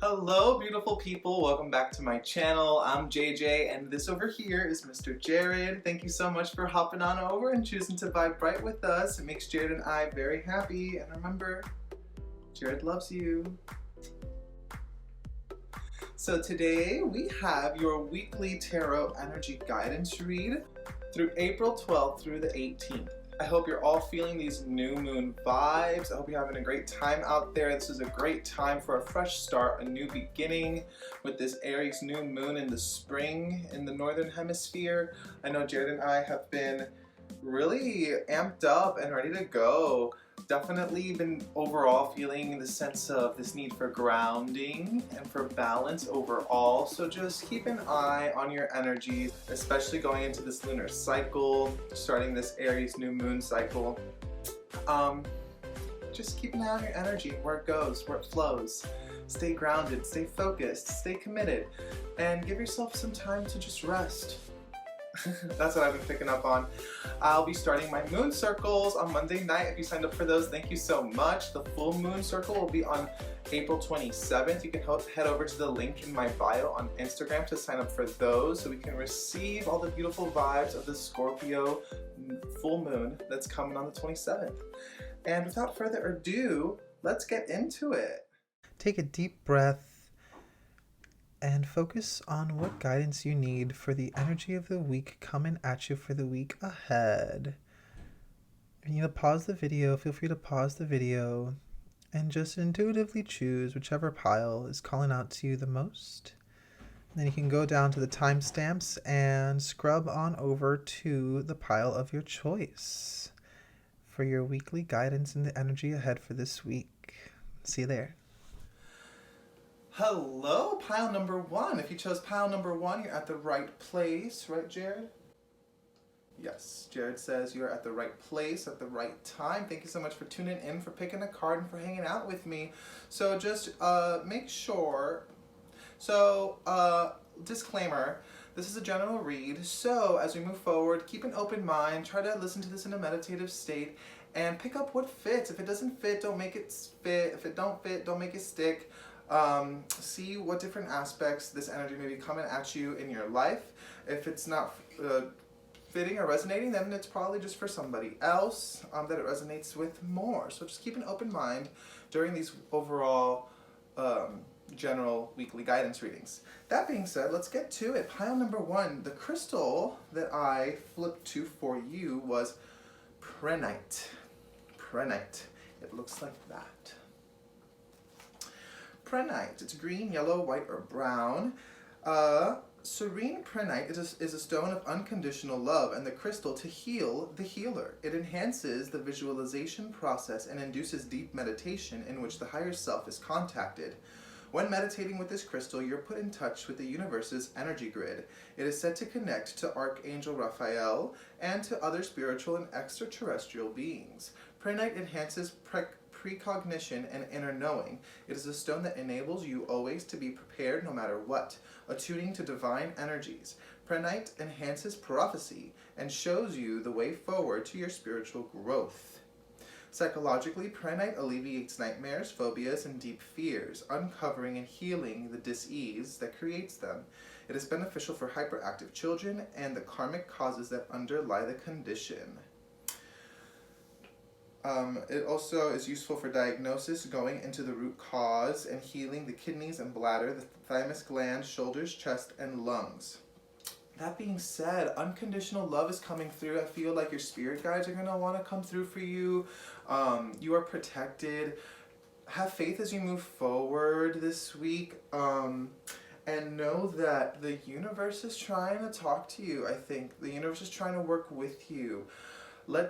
Hello beautiful people, welcome back to my channel. I'm JJ and this over here is Mr. Jared. Thank you so much for hopping on over and choosing to vibe bright with us. It makes Jared and I very happy, and remember, Jared loves you. So today we have your weekly tarot energy guidance read through April 12th through the 18th. I hope you're all feeling these new moon vibes. I hope you're having a great time out there. This is a great time for a fresh start, a new beginning with this Aries new moon in the spring in the northern hemisphere. I know Jared and I have been really amped up and ready to go. Definitely been overall feeling the sense of this need for grounding and for balance overall. So just keep an eye on your energy, especially going into this lunar cycle, starting this Aries new moon cycle. Just keep an eye on your energy, where it goes, where it flows. Stay grounded, stay focused, stay committed, and give yourself some time to just rest. That's what I've been picking up on. I'll be starting my moon circles on Monday night. If you signed up for those, thank you so much. The full moon circle will be on April 27th. You can head over to the link in my bio on Instagram to sign up for those so we can receive all the beautiful vibes of the Scorpio full moon that's coming on the 27th. And without further ado, let's get into it. Take a deep breath and focus on what guidance you need for the energy of the week coming at you for the week ahead. If you need to pause the video, feel free to pause the video and just intuitively choose whichever pile is calling out to you the most. Then you can go down to the timestamps and scrub on over to the pile of your choice for your weekly guidance and the energy ahead for this week. See you there. Hello, pile number one. If you chose pile number one, you're at the right place, right, Jared? Yes, Jared says you're at the right place at the right time. Thank you so much for tuning in, for picking a card, and for hanging out with me. So just make sure. So, disclaimer, this is a general read. So as we move forward, keep an open mind. Try to listen to this in a meditative state and pick up what fits. If it doesn't fit, don't make it fit. If it don't fit, don't make it stick. See what different aspects this energy may be coming at you in your life. If it's not fitting or resonating, then it's probably just for somebody else that it resonates with more. So just keep an open mind during these overall general weekly guidance readings. That being said, let's get to it. Pile number one, the crystal that I flipped to for you was Prehnite. Prehnite. It looks like that. Prehnite. It's green, yellow, white, or brown. Serene prehnite is a stone of unconditional love and the crystal to heal the healer. It enhances the visualization process and induces deep meditation in which the higher self is contacted. When meditating with this crystal, you're put in touch with the universe's energy grid. It is said to connect to Archangel Raphael and to other spiritual and extraterrestrial beings. Prehnite enhances precognition and inner knowing. It is a stone that enables you always to be prepared no matter what, attuning to divine energies. Prehnite enhances prophecy and shows you the way forward to your spiritual growth. Psychologically, Prehnite alleviates nightmares, phobias, and deep fears, uncovering and healing the dis-ease that creates them. It is beneficial for hyperactive children and the karmic causes that underlie the condition. It also is useful for diagnosis, going into the root cause, and healing the kidneys and bladder, the thymus gland, shoulders, chest, and lungs. That being said, unconditional love is coming through. I feel like your spirit guides are going to want to come through for you. You are protected. Have faith as you move forward this week. And know that the universe is trying to talk to you, I think. The universe is trying to work with you. Bring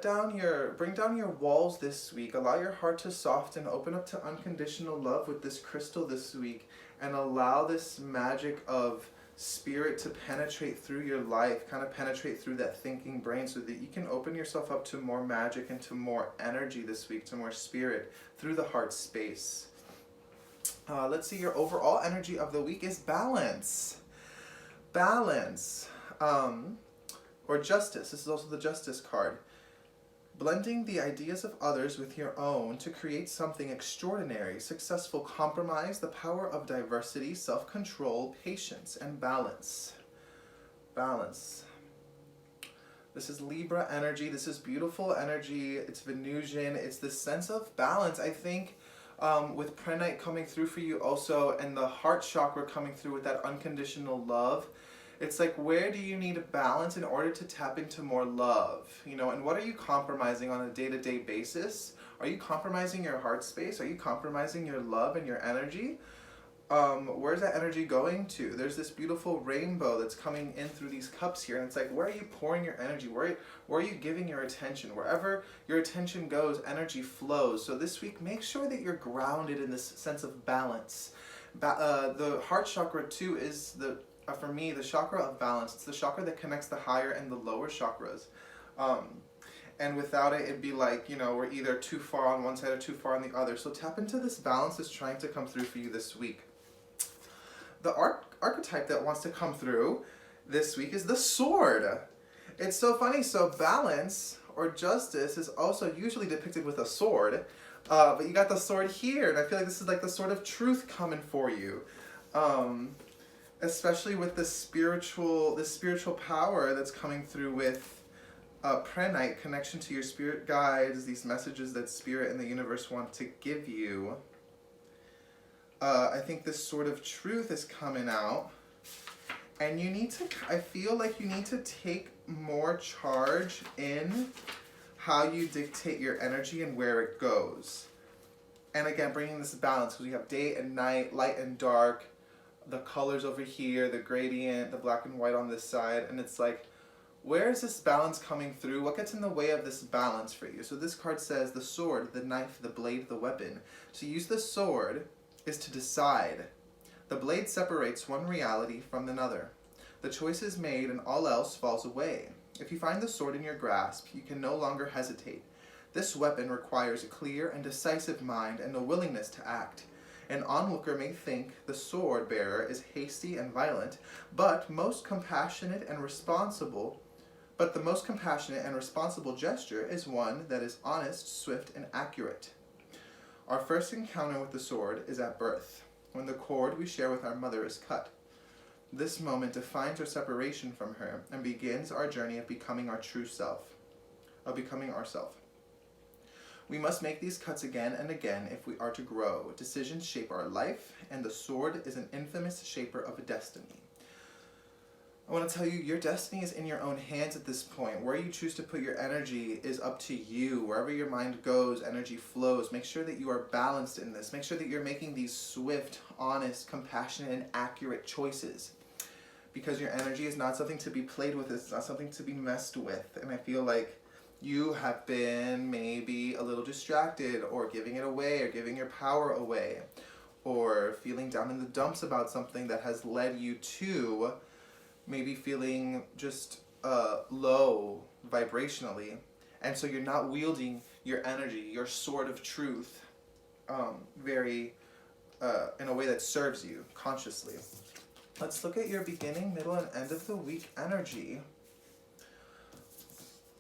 down your walls this week. Allow your heart to soften, open up to unconditional love with this crystal this week, and allow this magic of spirit to penetrate through your life, kind of penetrate through that thinking brain so that you can open yourself up to more magic and to more energy this week, to more spirit through the heart space. Let's see, your overall energy of the week is balance. Balance. Or justice. This is also the justice card. blending the ideas of others with your own to create something extraordinary, successful compromise, the power of diversity, self-control, patience, and balance. Balance. This is Libra energy. This is beautiful energy. It's Venusian. It's this sense of balance. I think with Prenite coming through for you also, and the heart chakra coming through with that unconditional love, it's like, where do you need a balance in order to tap into more love? You know, and what are you compromising on a day-to-day basis? Are you compromising your heart space? Are you compromising your love and your energy? Where's that energy going to? There's this beautiful rainbow that's coming in through these cups here, and it's like, where are you pouring your energy? Where are you giving your attention? Wherever your attention goes, energy flows. So this week, make sure that you're grounded in this sense of balance. The heart chakra too is for me, the chakra of balance. It's the chakra that connects the higher and the lower chakras. And without it, it'd be like, you know, we're either too far on one side or too far on the other. So tap into this balance that's trying to come through for you this week. The archetype that wants to come through this week is the sword. It's so funny. So balance or justice is also usually depicted with a sword. But you got the sword here. And I feel like this is like the sword of truth coming for you. Especially with this spiritual power that's coming through with Prenite, connection to your spirit guides, these messages that spirit and the universe want to give you. I think this sort of truth is coming out, and I feel like you need to take more charge in how you dictate your energy and where it goes. And again, bringing this balance, because we have day and night, light and dark, the colors over here, the gradient, the black and white on this side, and it's like, where is this balance coming through? What gets in the way of this balance for you? So this card says the sword, the knife, the blade, the weapon. To use the sword is to decide. The blade separates one reality from another. The choice is made and all else falls away. If you find the sword in your grasp, you can no longer hesitate. This weapon requires a clear and decisive mind and a willingness to act. An onlooker may think the sword bearer is hasty and violent, but the most compassionate and responsible gesture is one that is honest, swift, and accurate. Our first encounter with the sword is at birth, when the cord we share with our mother is cut. This moment defines our separation from her and begins our journey of becoming our true self, of becoming ourself. We must make these cuts again and again if we are to grow. Decisions shape our life, and the sword is an infamous shaper of a destiny. I want to tell you, your destiny is in your own hands at this point. Where you choose to put your energy is up to you. Wherever your mind goes, energy flows. Make sure that you are balanced in this. Make sure that you're making these swift, honest, compassionate, and accurate choices. Because your energy is not something to be played with. It's not something to be messed with. And I feel like you have been maybe a little distracted, or giving it away, or giving your power away, or feeling down in the dumps about something that has led you to maybe feeling just low vibrationally. And so you're not wielding your energy, your sword of truth, very in a way that serves you consciously. Let's look at your beginning, middle, and end of the week energy.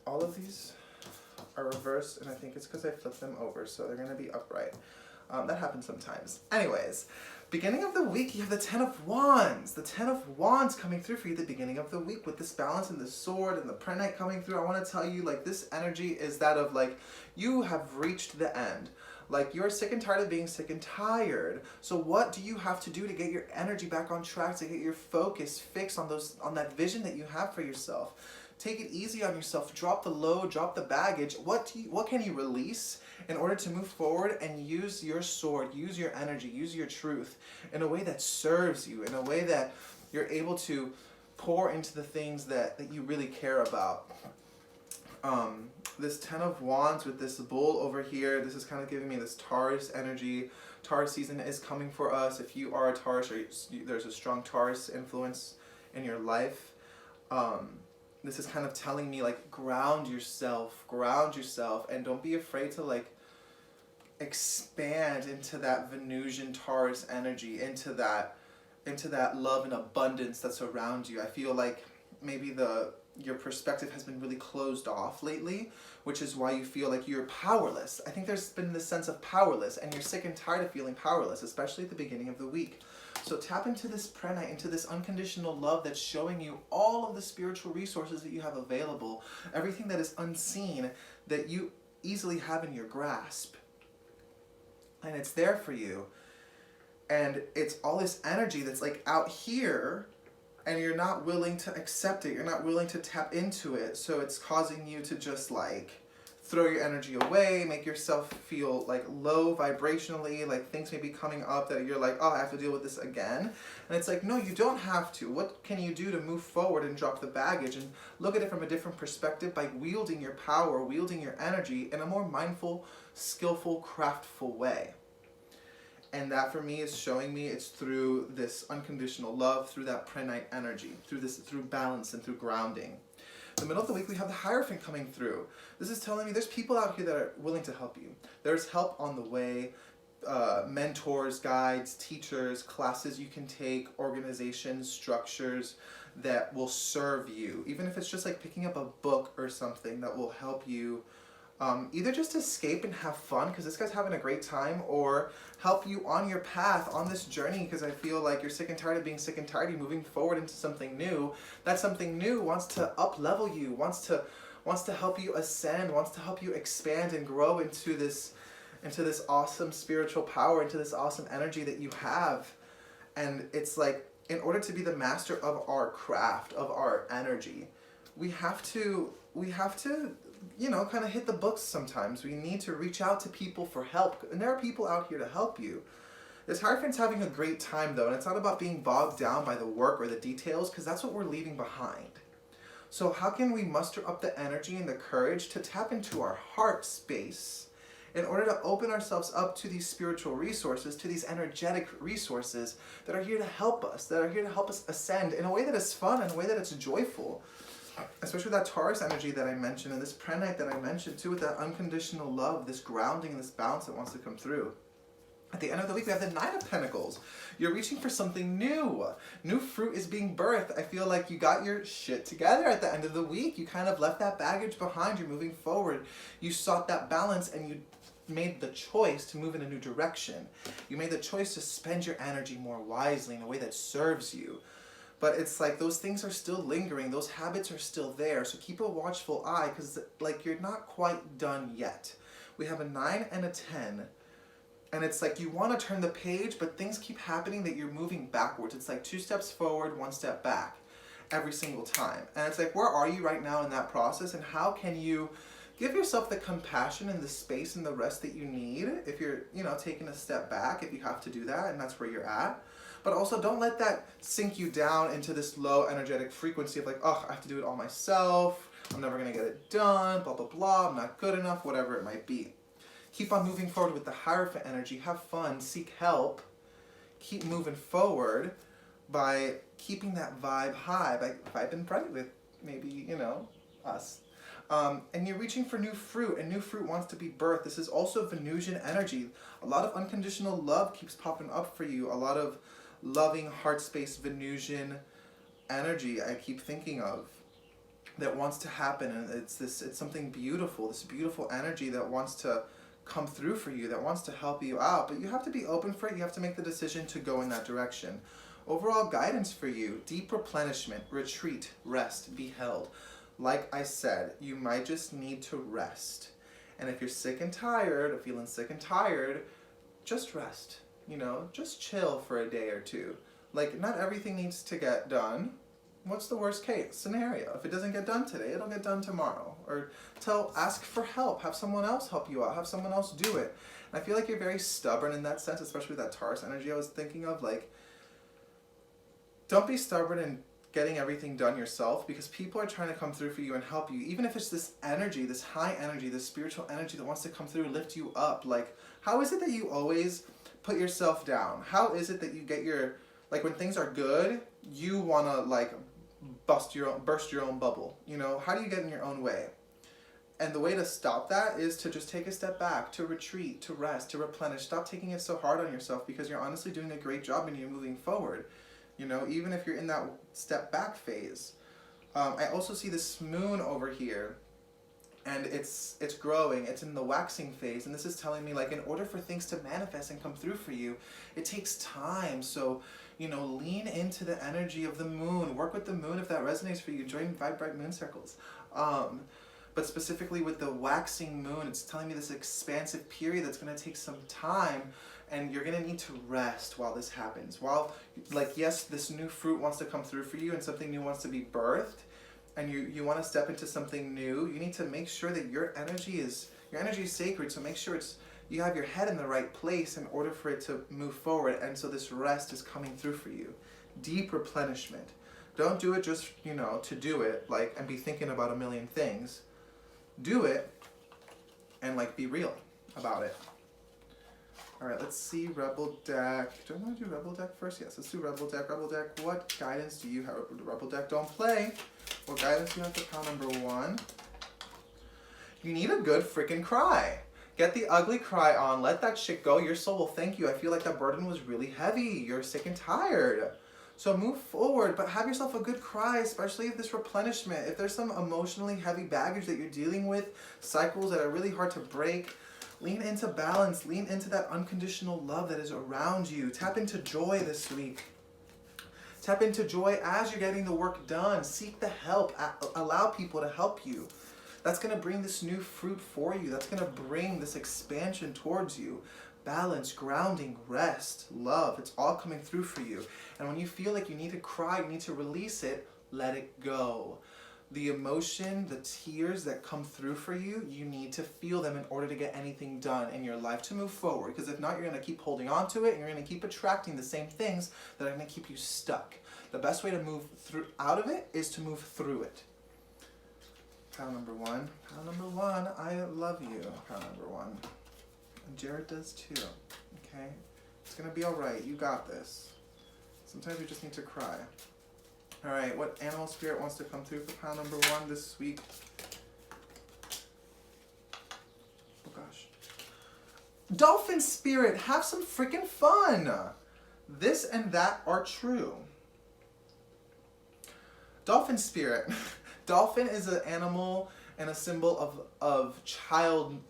All of these are reversed, and I think it's because I flipped them over, so they're going to be upright. That happens sometimes. Anyways, beginning of the week, you have the Ten of Wands. The Ten of Wands coming through for you at the beginning of the week with this balance and the sword and the Prenite coming through. I want to tell you, like, this energy is that of, like, you have reached the end. Like, you're sick and tired of being sick and tired. So what do you have to do to get your energy back on track, to get your focus fixed on that vision that you have for yourself? Take it easy on yourself. Drop the load, drop the baggage. What can you release in order to move forward and use your sword, use your energy, use your truth in a way that serves you, in a way that you're able to pour into the things that you really care about. This Ten of Wands with this bull over here, this is kind of giving me this Taurus energy. Taurus season is coming for us. If you are a Taurus, or there's a strong Taurus influence in your life, this is kind of telling me, like, ground yourself, and don't be afraid to, like, expand into that Venusian Taurus energy, into that love and abundance that's around you. I feel like maybe the your perspective has been really closed off lately, which is why you feel like you're powerless. I think there's been this sense of powerless, and you're sick and tired of feeling powerless, especially at the beginning of the week. So tap into this pranite, into this unconditional love that's showing you all of the spiritual resources that you have available, everything that is unseen that you easily have in your grasp. And it's there for you. And it's all this energy that's like out here, and you're not willing to accept it. You're not willing to tap into it. So it's causing you to just like throw your energy away, make yourself feel like low vibrationally, like things may be coming up that you're like, oh, I have to deal with this again. And it's like, no, you don't have to. What can you do to move forward and drop the baggage and look at it from a different perspective by wielding your power, wielding your energy in a more mindful, skillful, craftful way? And that for me is showing me it's through this unconditional love, through that pranite energy, through balance and through grounding. The middle of the week we have the Hierophant coming through. This is telling me there's people out here that are willing to help you. There's help on the way, mentors, guides, teachers, classes you can take, organizations, structures that will serve you. Even if it's just like picking up a book or something that will help you either just escape and have fun because this guy's having a great time, or help you on your path, on this journey, because I feel like you're sick and tired of being sick and tired. You're moving forward into something new. That something new wants to up-level you, wants to help you ascend, wants to help you expand and grow into this awesome spiritual power, into this awesome energy that you have. And it's like, in order to be the master of our craft, of our energy, we have to kind of hit the books sometimes. We need to reach out to people for help. And there are people out here to help you. This Hierophant's having a great time though, and it's not about being bogged down by the work or the details, because that's what we're leaving behind. So how can we muster up the energy and the courage to tap into our heart space in order to open ourselves up to these spiritual resources, to these energetic resources that are here to help us, that are here to help us ascend in a way that is fun, in a way that it's joyful. Especially that Taurus energy that I mentioned, and this pranite that I mentioned too, with that unconditional love, this grounding and this balance that wants to come through. At the end of the week, we have the Nine of Pentacles. You're reaching for something new. New fruit is being birthed. I feel like you got your shit together at the end of the week. You kind of left that baggage behind. You're moving forward. You sought that balance, and you made the choice to move in a new direction. You made the choice to spend your energy more wisely in a way that serves you. But it's like those things are still lingering. Those habits are still there. So keep a watchful eye, because like you're not quite done yet. We have a 9 and a 10. And it's like you want to turn the page, but things keep happening that you're moving backwards. It's like 2 steps forward, 1 step back every single time. And it's like, where are you right now in that process? And how can you give yourself the compassion and the space and the rest that you need if you're, taking a step back, if you have to do that, and that's where you're at. But also don't let that sink you down into this low energetic frequency of like, oh, I have to do it all myself. I'm never going to get it done, blah, blah, blah. I'm not good enough, whatever it might be. Keep on moving forward with the Hierophant energy. Have fun. Seek help. Keep moving forward by keeping that vibe high, by vibing bright with maybe, us. And you're reaching for new fruit, and new fruit wants to be birthed. This is also Venusian energy. A lot of unconditional love keeps popping up for you. A lot of loving heart space Venusian energy I keep thinking of that wants to happen, and it's something beautiful, this beautiful energy that wants to come through for you, that wants to help you out, but you have to be open for it. You have to make the decision to go in that direction. Overall guidance for you: deep replenishment, retreat, rest, be held. Like I said, you might just need to rest. And if you're sick and tired, or feeling sick and tired, just rest. Just chill for a day or two. Like, not everything needs to get done. What's the worst case scenario? If it doesn't get done today, it'll get done tomorrow. Or ask for help. Have someone else help you out. Have someone else do it. And I feel like you're very stubborn in that sense, especially with that Taurus energy I was thinking of. Like, don't be stubborn in getting everything done yourself, because people are trying to come through for you and help you. Even if it's this energy, this high energy, this spiritual energy that wants to come through and lift you up. Like, how is it that you always put yourself down? How is it that you get like when things are good, you want to like burst your own bubble? How do you get in your own way? And the way to stop that is to just take a step back, to retreat, to rest, to replenish. Stop taking it so hard on yourself, because you're honestly doing a great job and you're moving forward. Even if you're in that step back phase. I also see this moon over here, and it's growing. It's in the waxing phase, and this is telling me, like, in order for things to manifest and come through for you, it takes time. So, you know, lean into the energy of the moon. Work with the moon if that resonates for you. Join Vibe Bright Moon Circles. But specifically with the waxing moon, it's telling me this expansive period that's going to take some time, and you're going to need to rest while this happens. While, like, yes, this new fruit wants to come through for you and something new wants to be birthed, and you want to step into something new, you need to make sure that your energy is sacred. So make sure you have your head in the right place in order for it to move forward. And so this rest is coming through for you. Deep replenishment. Don't do it just, you know, to do it, like, and be thinking about a million things. Do it and, like, be real about it. All right, let's see Rebel Deck. Do I want to do Rebel Deck first? Yes, let's do Rebel Deck. Rebel Deck, what guidance do you have? Rebel Deck, don't play. What guidance do you have for pile number 1? You need a good freaking cry. Get the ugly cry on. Let that shit go. Your soul will thank you. I feel like that burden was really heavy. You're sick and tired. So move forward, but have yourself a good cry, especially if this replenishment. If there's some emotionally heavy baggage that you're dealing with, cycles that are really hard to break, lean into balance. Lean into that unconditional love that is around you. Tap into joy this week. Tap into joy as you're getting the work done. Seek the help. Allow people to help you. That's going to bring this new fruit for you. That's going to bring this expansion towards you. Balance, grounding, rest, love. It's all coming through for you. And when you feel like you need to cry, you need to release it, let it go. The emotion, the tears that come through for you, you need to feel them in order to get anything done in your life to move forward. Because if not, you're going to keep holding on to it, and you're going to keep attracting the same things that are going to keep you stuck. The best way to move out of it is to move through it. Pile number 1. Pile number 1, I love you. Pile number 1. And Jared does too. Okay? It's going to be alright. You got this. Sometimes you just need to cry. Alright, what animal spirit wants to come through for pile number 1 this week? Oh gosh. Dolphin spirit, have some freaking fun! This and that are true. Dolphin spirit. Dolphin is an animal and a symbol of child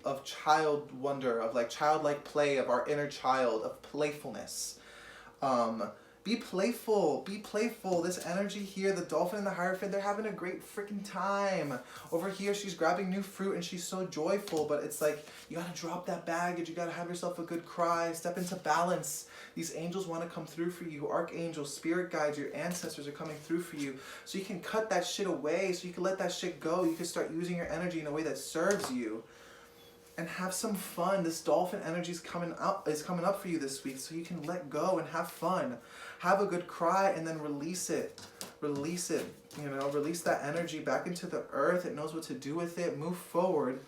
wonder, of like childlike play, of our inner child, of playfulness. Be playful, be playful. This energy here, the dolphin and the hierophant, they're having a great freaking time. Over here, she's grabbing new fruit and she's so joyful, but it's like, you gotta drop that baggage, you gotta have yourself a good cry, step into balance. These angels wanna come through for you. Archangels, spirit guides, your ancestors are coming through for you. So you can cut that shit away, so you can let that shit go. You can start using your energy in a way that serves you. And have some fun. This dolphin energy is coming up for you this week, so you can let go and have fun. Have a good cry and then release it. Release it. You know, release that energy back into the earth. It knows what to do with it. Move forward.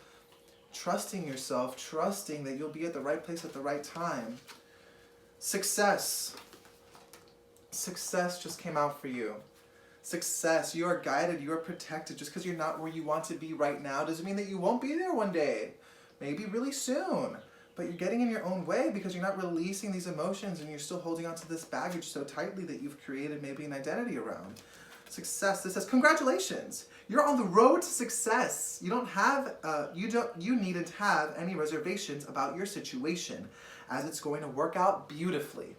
Trusting yourself. Trusting that you'll be at the right place at the right time. Success. Success just came out for you. Success. You are guided. You are protected. Just because you're not where you want to be right now doesn't mean that you won't be there one day. Maybe really soon. But you're getting in your own way because you're not releasing these emotions and you're still holding on to this baggage so tightly that you've created maybe an identity around. Success. This says, congratulations. You're on the road to success. You needn't have any reservations about your situation, as it's going to work out beautifully.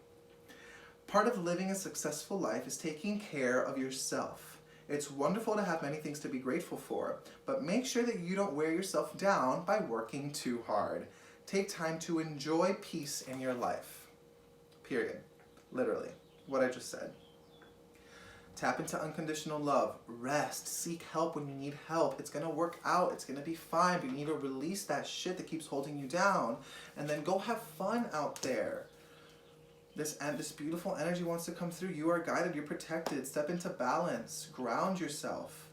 Part of living a successful life is taking care of yourself. It's wonderful to have many things to be grateful for, but make sure that you don't wear yourself down by working too hard. Take time to enjoy peace in your life. Period. Literally. What I just said. Tap into unconditional love. Rest. Seek help when you need help. It's going to work out. It's going to be fine, but you need to release that shit that keeps holding you down, and then go have fun out there. This beautiful energy wants to come through. You are guided. You're protected. Step into balance. Ground yourself.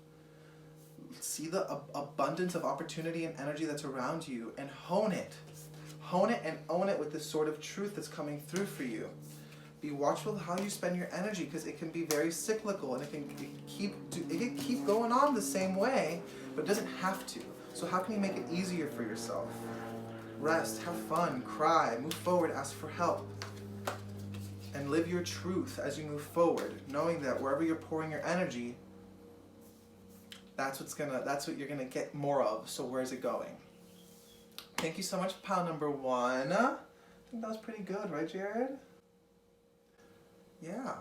See the abundance of opportunity and energy that's around you and hone it. Hone it and own it with this sort of truth that's coming through for you. Be watchful of how you spend your energy because it can be very cyclical and it can keep going on the same way, but it doesn't have to. So how can you make it easier for yourself? Rest, have fun, cry, move forward, ask for help. And live your truth as you move forward, knowing that wherever you're pouring your energy, That's what you're gonna get more of. So where's it going? Thank you so much for pile number 1. I think that was pretty good, right, Jared? Yeah.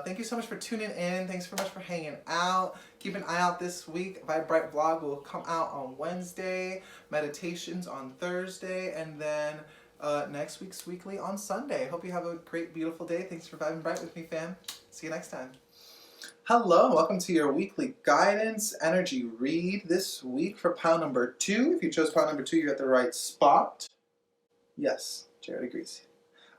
Thank you so much for tuning in. Thanks so much for hanging out. Keep an eye out this week. Vibe Bright Vlog will come out on Wednesday. Meditations on Thursday. And then next week's weekly on Sunday. Hope you have a great, beautiful day. Thanks for vibing bright with me, fam. See you next time. Hello, welcome to your weekly guidance energy read this week for pile number 2. If you chose pile number 2, you're at the right spot. Yes, Jared agrees.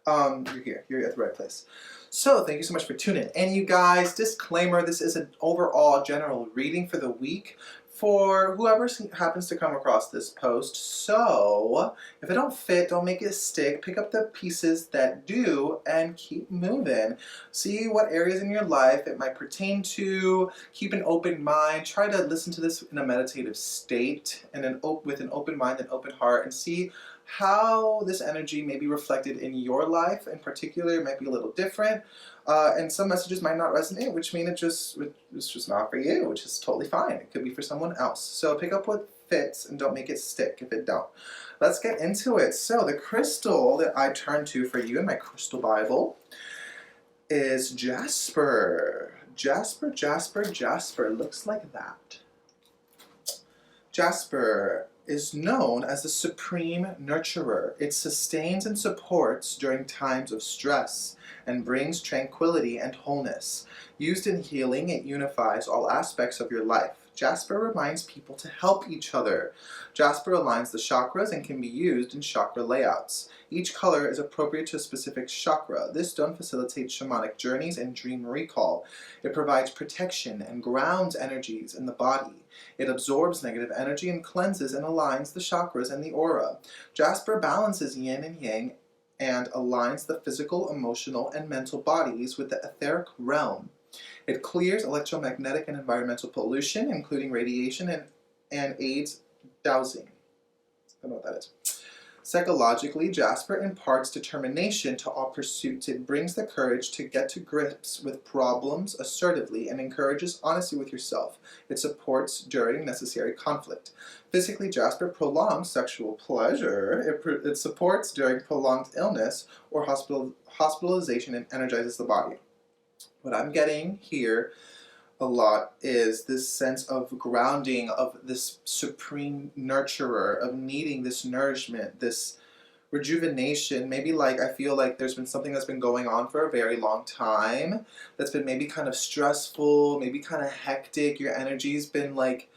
You're here. You're at the right place. So, thank you so much for tuning in, you guys. Disclaimer, this is an overall general reading for the week for whoever happens to come across this post. So, if it don't fit, don't make it stick. Pick up the pieces that do and keep moving. See what areas in your life it might pertain to. Keep an open mind. Try to listen to this in a meditative state and with an open mind and open heart, and see how this energy may be reflected in your life. In particular, it might be a little different, and some messages might not resonate, which means it's just not for you, which is totally fine. It could be for someone else. So pick up what fits and don't make it stick if it don't. Let's get into it. So the crystal that I turn to for you in my crystal Bible is Jasper. Jasper, Jasper, Jasper. Looks like that. Jasper is known as the supreme nurturer. It sustains and supports during times of stress and brings tranquility and wholeness. Used in healing, it unifies all aspects of your life. Jasper reminds people to help each other. Jasper aligns the chakras and can be used in chakra layouts. Each color is appropriate to a specific chakra. This stone facilitates shamanic journeys and dream recall. It provides protection and grounds energies in the body. It absorbs negative energy and cleanses and aligns the chakras and the aura. Jasper balances yin and yang and aligns the physical, emotional, and mental bodies with the etheric realm. It clears electromagnetic and environmental pollution, including radiation, and aids dowsing. I don't know what that is. Psychologically, Jasper imparts determination to all pursuits. It brings the courage to get to grips with problems assertively and encourages honesty with yourself. It supports during necessary conflict. Physically, Jasper prolongs sexual pleasure. It supports during prolonged illness or hospitalization and energizes the body. What I'm getting here a lot is this sense of grounding, of this supreme nurturer, of needing this nourishment, this rejuvenation. Maybe like I feel like there's been something that's been going on for a very long time that's been maybe kind of stressful, maybe kind of hectic. Your energy's been like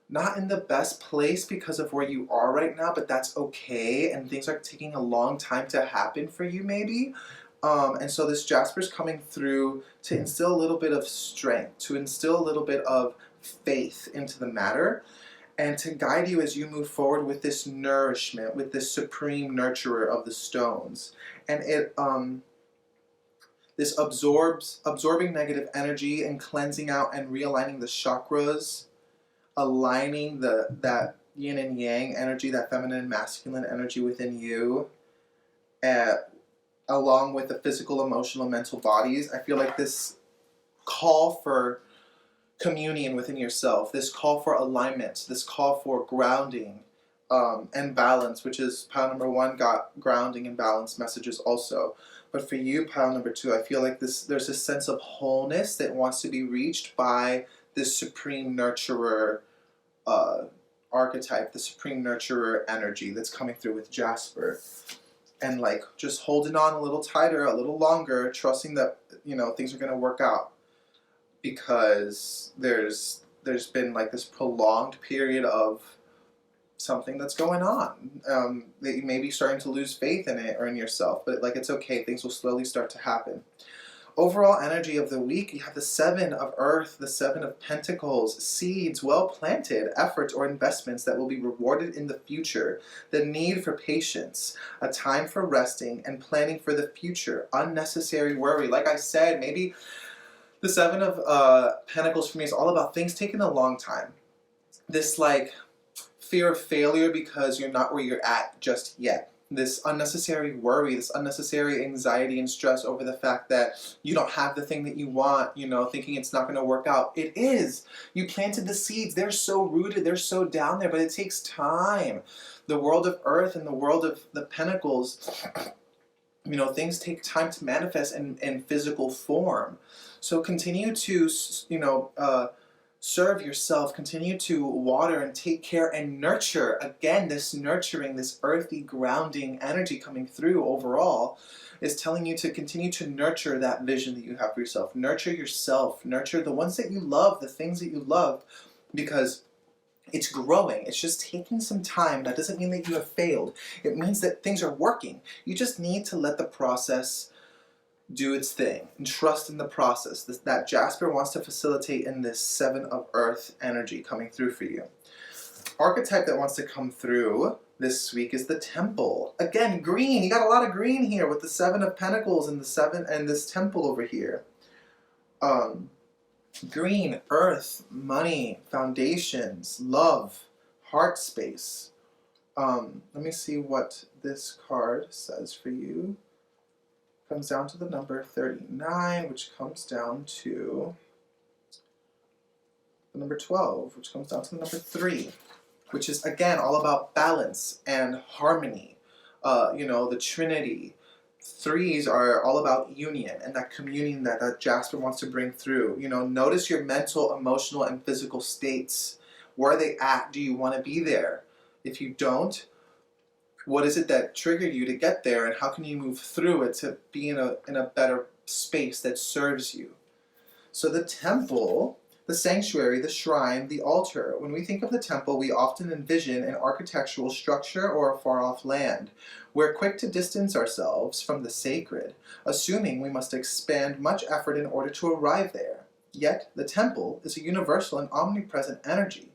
not in the best place because of where you are right now, but that's okay, and things are taking a long time to happen for you maybe. And so this Jasper's coming through to instill a little bit of strength, to instill a little bit of faith into the matter, and to guide you as you move forward with this nourishment, with this supreme nurturer of the stones. And it this absorbing negative energy and cleansing out and realigning the chakras, aligning that yin and yang energy, that feminine and masculine energy within you, along with the physical, emotional, mental bodies. I feel like this call for communion within yourself, this call for alignment, this call for grounding and balance, which is pile number 1 got grounding and balance messages also. But for you, pile number 2, I feel like there's this sense of wholeness that wants to be reached by this supreme nurturer archetype, the supreme nurturer energy that's coming through with Jasper. And like just holding on a little tighter, a little longer, trusting that, you know, things are going to work out, because there's been like this prolonged period of something that's going on, that you may be starting to lose faith in it or in yourself, but like it's okay, things will slowly start to happen. Overall energy of the week, you have the 7 of Earth, the 7 of Pentacles, seeds well planted, efforts or investments that will be rewarded in the future, the need for patience, a time for resting and planning for the future, unnecessary worry. Like I said, maybe the 7 of Pentacles for me is all about things taking a long time. This like fear of failure because you're not where you're at just yet. this unnecessary worry, this unnecessary anxiety and stress over the fact that you don't have the thing that you want, you know, thinking it's not going to work out. It is. You planted the seeds. They're so rooted. They're so down there, but it takes time. The world of earth and the world of the pentacles, you know, things take time to manifest in physical form. So continue to, you know, serve yourself, continue to water and take care and nurture. Again, this nurturing, this earthy, grounding energy coming through overall is telling you to continue to nurture that vision that you have for yourself. Nurture yourself, nurture the ones that you love, the things that you love, because it's growing. It's just taking some time. That doesn't mean that you have failed. It means that things are working. You just need to let the process do its thing and trust in the process that Jasper wants to facilitate in this 7 of Earth energy coming through for you. Archetype that wants to come through this week is the Temple. Again, green. You got a lot of green here with the 7 of Pentacles and the 7 and this Temple over here. Green, earth, money, foundations, love, heart space. Let me see what this card says for you. Comes down to the number 39, which comes down to the number 12, which comes down to the number 3, which is, again, all about balance and harmony. You know, the Trinity. 3s are all about union and that communion that Jasper wants to bring through. You know, notice your mental, emotional, and physical states. Where are they at? Do you want to be there? If you don't, what is it that triggered you to get there, and how can you move through it to be in a better space that serves you? So the temple, the sanctuary, the shrine, the altar. When we think of the temple, we often envision an architectural structure or a far-off land. We're quick to distance ourselves from the sacred, assuming we must expend much effort in order to arrive there. Yet, the temple is a universal and omnipresent energy,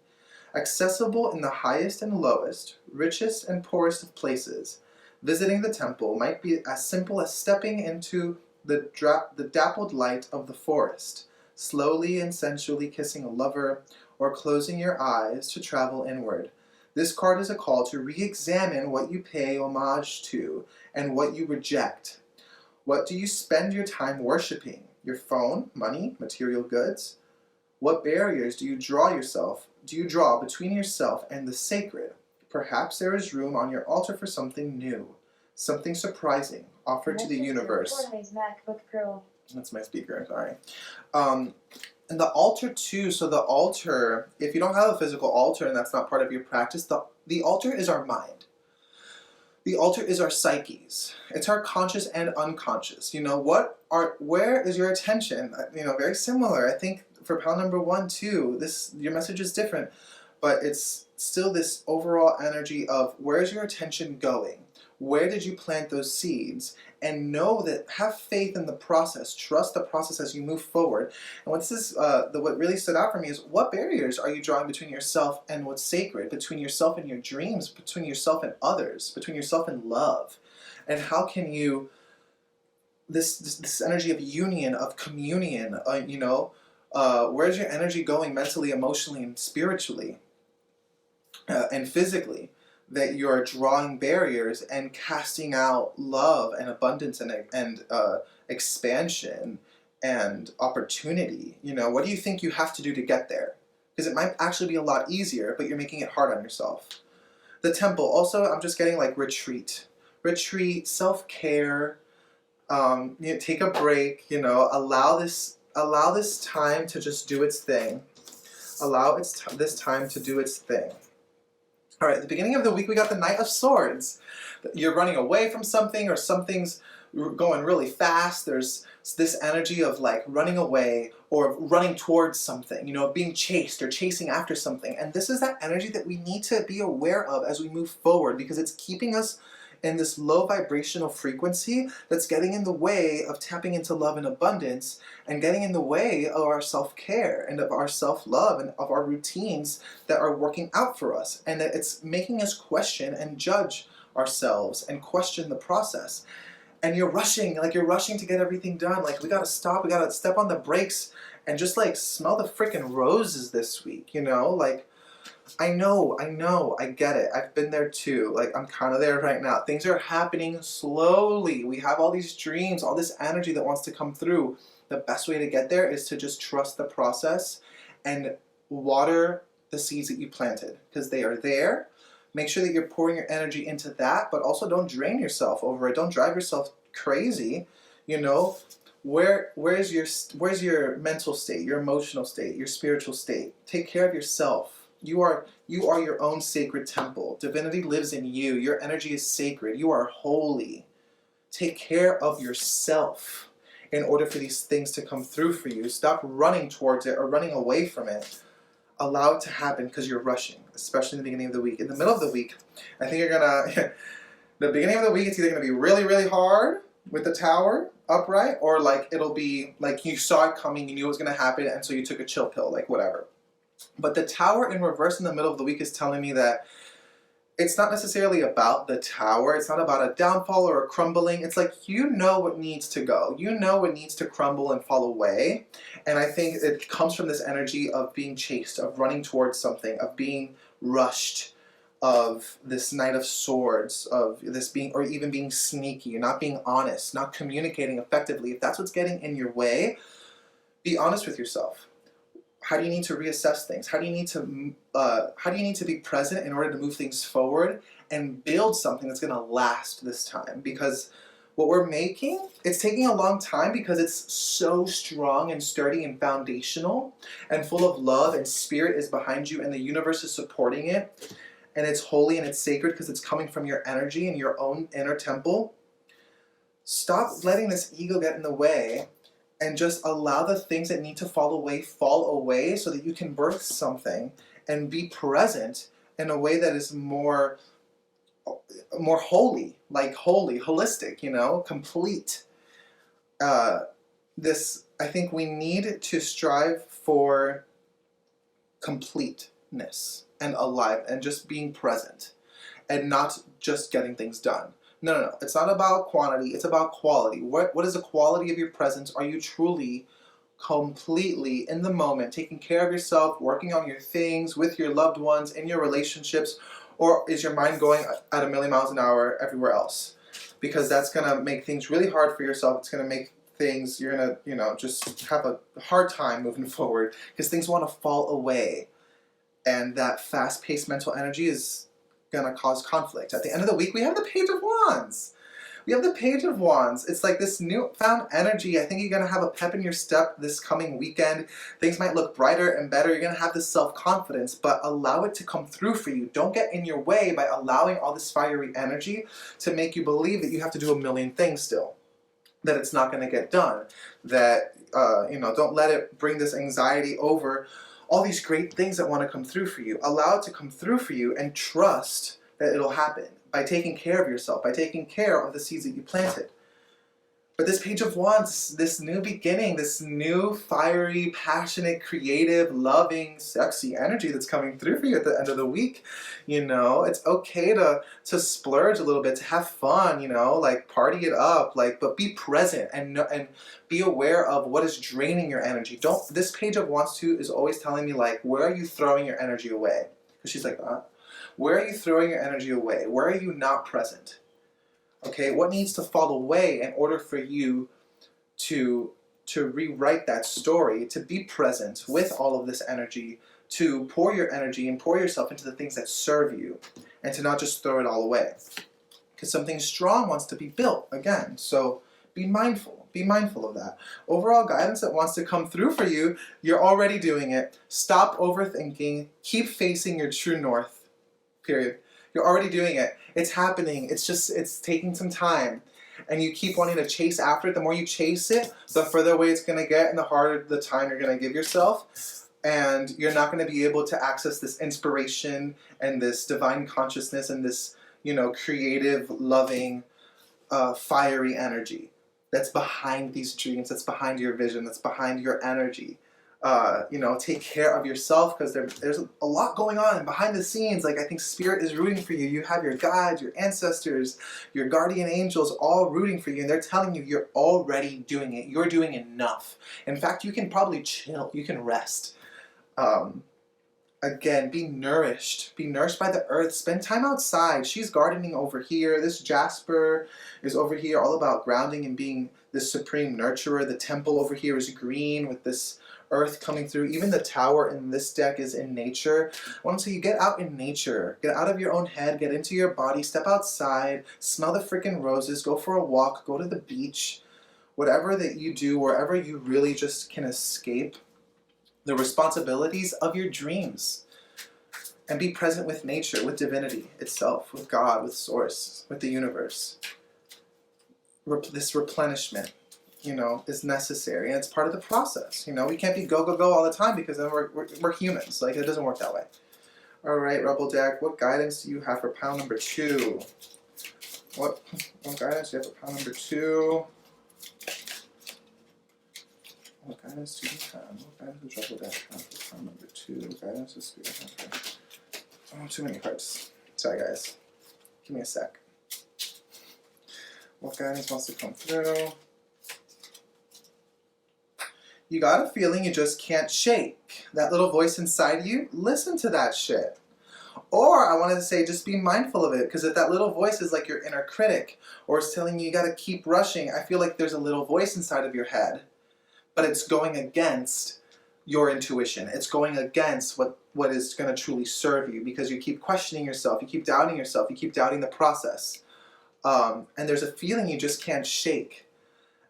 accessible in the highest and lowest, richest and poorest of places. Visiting the temple might be as simple as stepping into the dappled light of the forest, slowly and sensually kissing a lover, or closing your eyes to travel inward. This card is a call to re-examine what you pay homage to and what you reject. What do you spend your time worshiping? Your phone, money, material goods? What barriers do you draw between yourself and the sacred? Perhaps there is room on your altar for something new, something surprising, offered to the universe. MacBook Pro. That's my speaker, sorry. And the altar too, so the altar, if you don't have a physical altar and that's not part of your practice, the altar is our mind. The altar is our psyches. It's our conscious and unconscious. You know, where is your attention? You know, very similar. I think for pile number 1 too, your message is different, but it's still this overall energy of where's your attention going? Where did you plant those seeds? And know that, have faith in the process. Trust the process as you move forward. And what really stood out for me is, what barriers are you drawing between yourself and what's sacred, between yourself and your dreams, between yourself and others, between yourself and love? And how can you, this energy of union, of communion, you know, where's your energy going mentally, emotionally, and spiritually, and physically? That you're drawing barriers and casting out love and abundance and expansion and opportunity. You know, what do you think you have to do to get there? Because it might actually be a lot easier, but you're making it hard on yourself. The temple, also, I'm just getting like retreat, self-care. You know, take a break. You know, allow this time to just do its thing. Allow this time to do its thing. All right, at the beginning of the week, we got the Knight of Swords. You're running away from something, or something's going really fast. There's this energy of like running away or running towards something, you know, being chased or chasing after something. And this is that energy that we need to be aware of as we move forward, because it's keeping us in this low vibrational frequency that's getting in the way of tapping into love and abundance, and getting in the way of our self-care and of our self-love and of our routines that are working out for us. And that it's making us question and judge ourselves and question the process. And you're rushing to get everything done. Like, we gotta stop, we gotta step on the brakes and just like smell the freaking roses this week, you know? Like, I know, I get it. I've been there too. Like, I'm kind of there right now. Things are happening slowly. We have all these dreams, all this energy that wants to come through. The best way to get there is to just trust the process and water the seeds that you planted, because they are there. Make sure that you're pouring your energy into that, but also don't drain yourself over it. Don't drive yourself crazy. You know, where's your mental state, your emotional state, your spiritual state? Take care of yourself. You are your own sacred temple. Divinity lives in you. Your energy is sacred. You are holy. Take care of yourself in order for these things to come through for you. Stop running towards it or running away from it. Allow it to happen, because you're rushing, especially in the beginning of the week. In the middle of the week, I think you're gonna, the beginning of the week, it's either gonna be really, really hard with the tower upright, or like it'll be like you saw it coming, you knew it was gonna happen, and so you took a chill pill, like whatever. But the tower in reverse in the middle of the week is telling me that it's not necessarily about the tower. It's not about a downfall or a crumbling. It's like, you know what needs to go. You know what needs to crumble and fall away. And I think it comes from this energy of being chased, of running towards something, of being rushed, of this Knight of Swords, of this being, or even being sneaky, not being honest, not communicating effectively. If that's what's getting in your way, be honest with yourself. How do you need to reassess things? How do you need to be present in order to move things forward and build something that's going to last this time? Because what we're making, it's taking a long time because it's so strong and sturdy and foundational and full of love, and spirit is behind you and the universe is supporting it, and it's holy and it's sacred because it's coming from your energy and your own inner temple. Stop letting this ego get in the way, and just allow the things that need to fall away so that you can birth something and be present in a way that is more holy, like holy, holistic, you know, complete. I think we need to strive for completeness and alive and just being present and not just getting things done. No. It's not about quantity. It's about quality. What is the quality of your presence? Are you truly, completely in the moment, taking care of yourself, working on your things with your loved ones, in your relationships, or is your mind going at 1,000,000 miles an hour everywhere else? Because that's gonna make things really hard for yourself. It's gonna make things, you're gonna, just have a hard time moving forward because things want to fall away, and that fast-paced mental energy is gonna cause conflict. At the end of the week, we have the Page of Wands. We have the Page of Wands. It's like this newfound energy. I think you're gonna have a pep in your step this coming weekend. Things might look brighter and better. You're gonna have this self-confidence, but allow it to come through for you. Don't get in your way by allowing all this fiery energy to make you believe that you have to do a million things still, that it's not gonna get done, that, don't let it bring this anxiety over all these great things that want to come through for you. Allow it to come through for you and trust that it'll happen by taking care of yourself, by taking care of the seeds that you planted. But this Page of Wands, this new beginning, this new fiery, passionate, creative, loving, sexy energy that's coming through for you at the end of the week, it's okay to splurge a little bit, to have fun, like party it up, but be present and be aware of what is draining your energy. This Page of Wands too is always telling me, like, where are you throwing your energy away? Because she's like, where are you throwing your energy away? Where are you not present? Okay, what needs to fall away in order for you to rewrite that story, to be present with all of this energy, to pour your energy and pour yourself into the things that serve you, and to not just throw it all away? Because something strong wants to be built again, so be mindful. Be mindful of that. Overall guidance that wants to come through for you, you're already doing it. Stop overthinking. Keep facing your true north, period. You're already doing it. It's happening. It's taking some time. And you keep wanting to chase after it. The more you chase it, the further away it's going to get and the harder the time you're going to give yourself. And you're not going to be able to access this inspiration and this divine consciousness and this, creative, loving, fiery energy that's behind these dreams, that's behind your vision, that's behind your energy. Take care of yourself, because there's a lot going on behind the scenes. Like, I think spirit is rooting for you. You have your guides, your ancestors, your guardian angels all rooting for you, and they're telling you you're already doing it. You're doing enough. In fact, you can probably chill. You can rest. Again, be nourished. Be nourished by the earth. Spend time outside. She's gardening over here. This Jasper is over here, all about grounding and being this supreme nurturer. The temple over here is green with this earth coming through. Even the tower in this deck is in nature. I want to say you get out in nature. Get out of your own head. Get into your body. Step outside. Smell the freaking roses. Go for a walk. Go to the beach. Whatever that you do, wherever you really just can escape the responsibilities of your dreams and be present with nature, with divinity itself, with God, with source, with the universe. This replenishment, is necessary, and it's part of the process. We can't be go, go, go all the time, because then we're humans. Like, it doesn't work that way. All right, Rebel deck, what guidance do you have for pile number 2? What guidance do you have for pile number 2? What guidance do you have? What guidance does Rebel deck have for pile number 2? What guidance does Spirit have for... Oh, too many cards. Sorry, guys. Give me a sec. What guidance wants to come through? You got a feeling you just can't shake. That little voice inside you, listen to that shit. Or I wanted to say, just be mindful of it, because if that little voice is like your inner critic, or it's telling you got to keep rushing, I feel like there's a little voice inside of your head, but it's going against your intuition. It's going against what is going to truly serve you, because you keep questioning yourself, you keep doubting yourself, you keep doubting the process. And there's a feeling you just can't shake.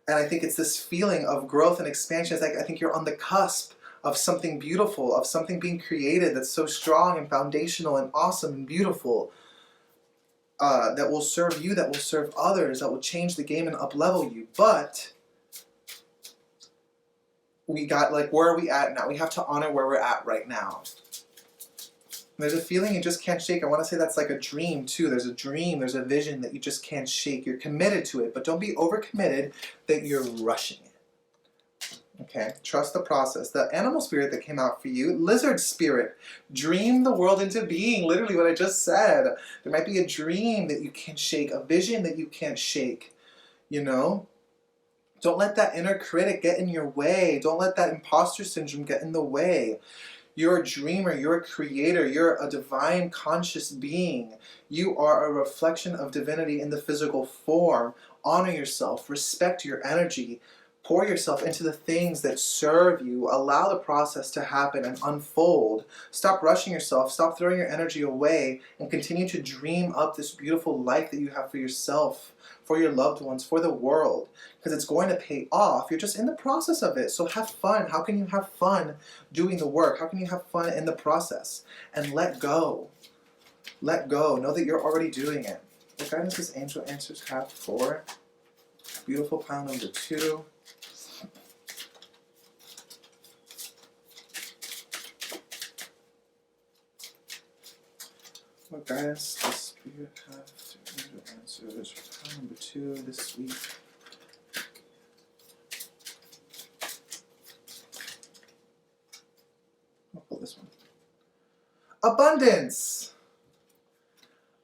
And I think it's this feeling of growth and expansion. It's like, I think you're on the cusp of something beautiful, of something being created that's so strong and foundational and awesome and beautiful, that will serve you, that will serve others, that will change the game and up-level you. But we got, like, where are we at now? We have to honor where we're at right now. There's a feeling you just can't shake. I want to say that's like a dream too. There's a dream, there's a vision that you just can't shake. You're committed to it, but don't be overcommitted that you're rushing it. Okay, trust the process. The animal spirit that came out for you, lizard spirit, dream the world into being. Literally what I just said. There might be a dream that you can't shake, a vision that you can't shake, Don't let that inner critic get in your way. Don't let that imposter syndrome get in the way. You're a dreamer, you're a creator, you're a divine conscious being. You are a reflection of divinity in the physical form. Honor yourself, respect your energy, pour yourself into the things that serve you. Allow the process to happen and unfold. Stop rushing yourself, stop throwing your energy away, and continue to dream up this beautiful life that you have for yourself, for your loved ones, for the world, because it's going to pay off. You're just in the process of it, so have fun. How can you have fun doing the work? How can you have fun in the process? And let go. Let go. Know that you're already doing it. What guidance does Angel Answers have for beautiful pile number 2? What guidance does Spirit have to Angel Answers for pile number 2 this week? I'll pull this one. Abundance!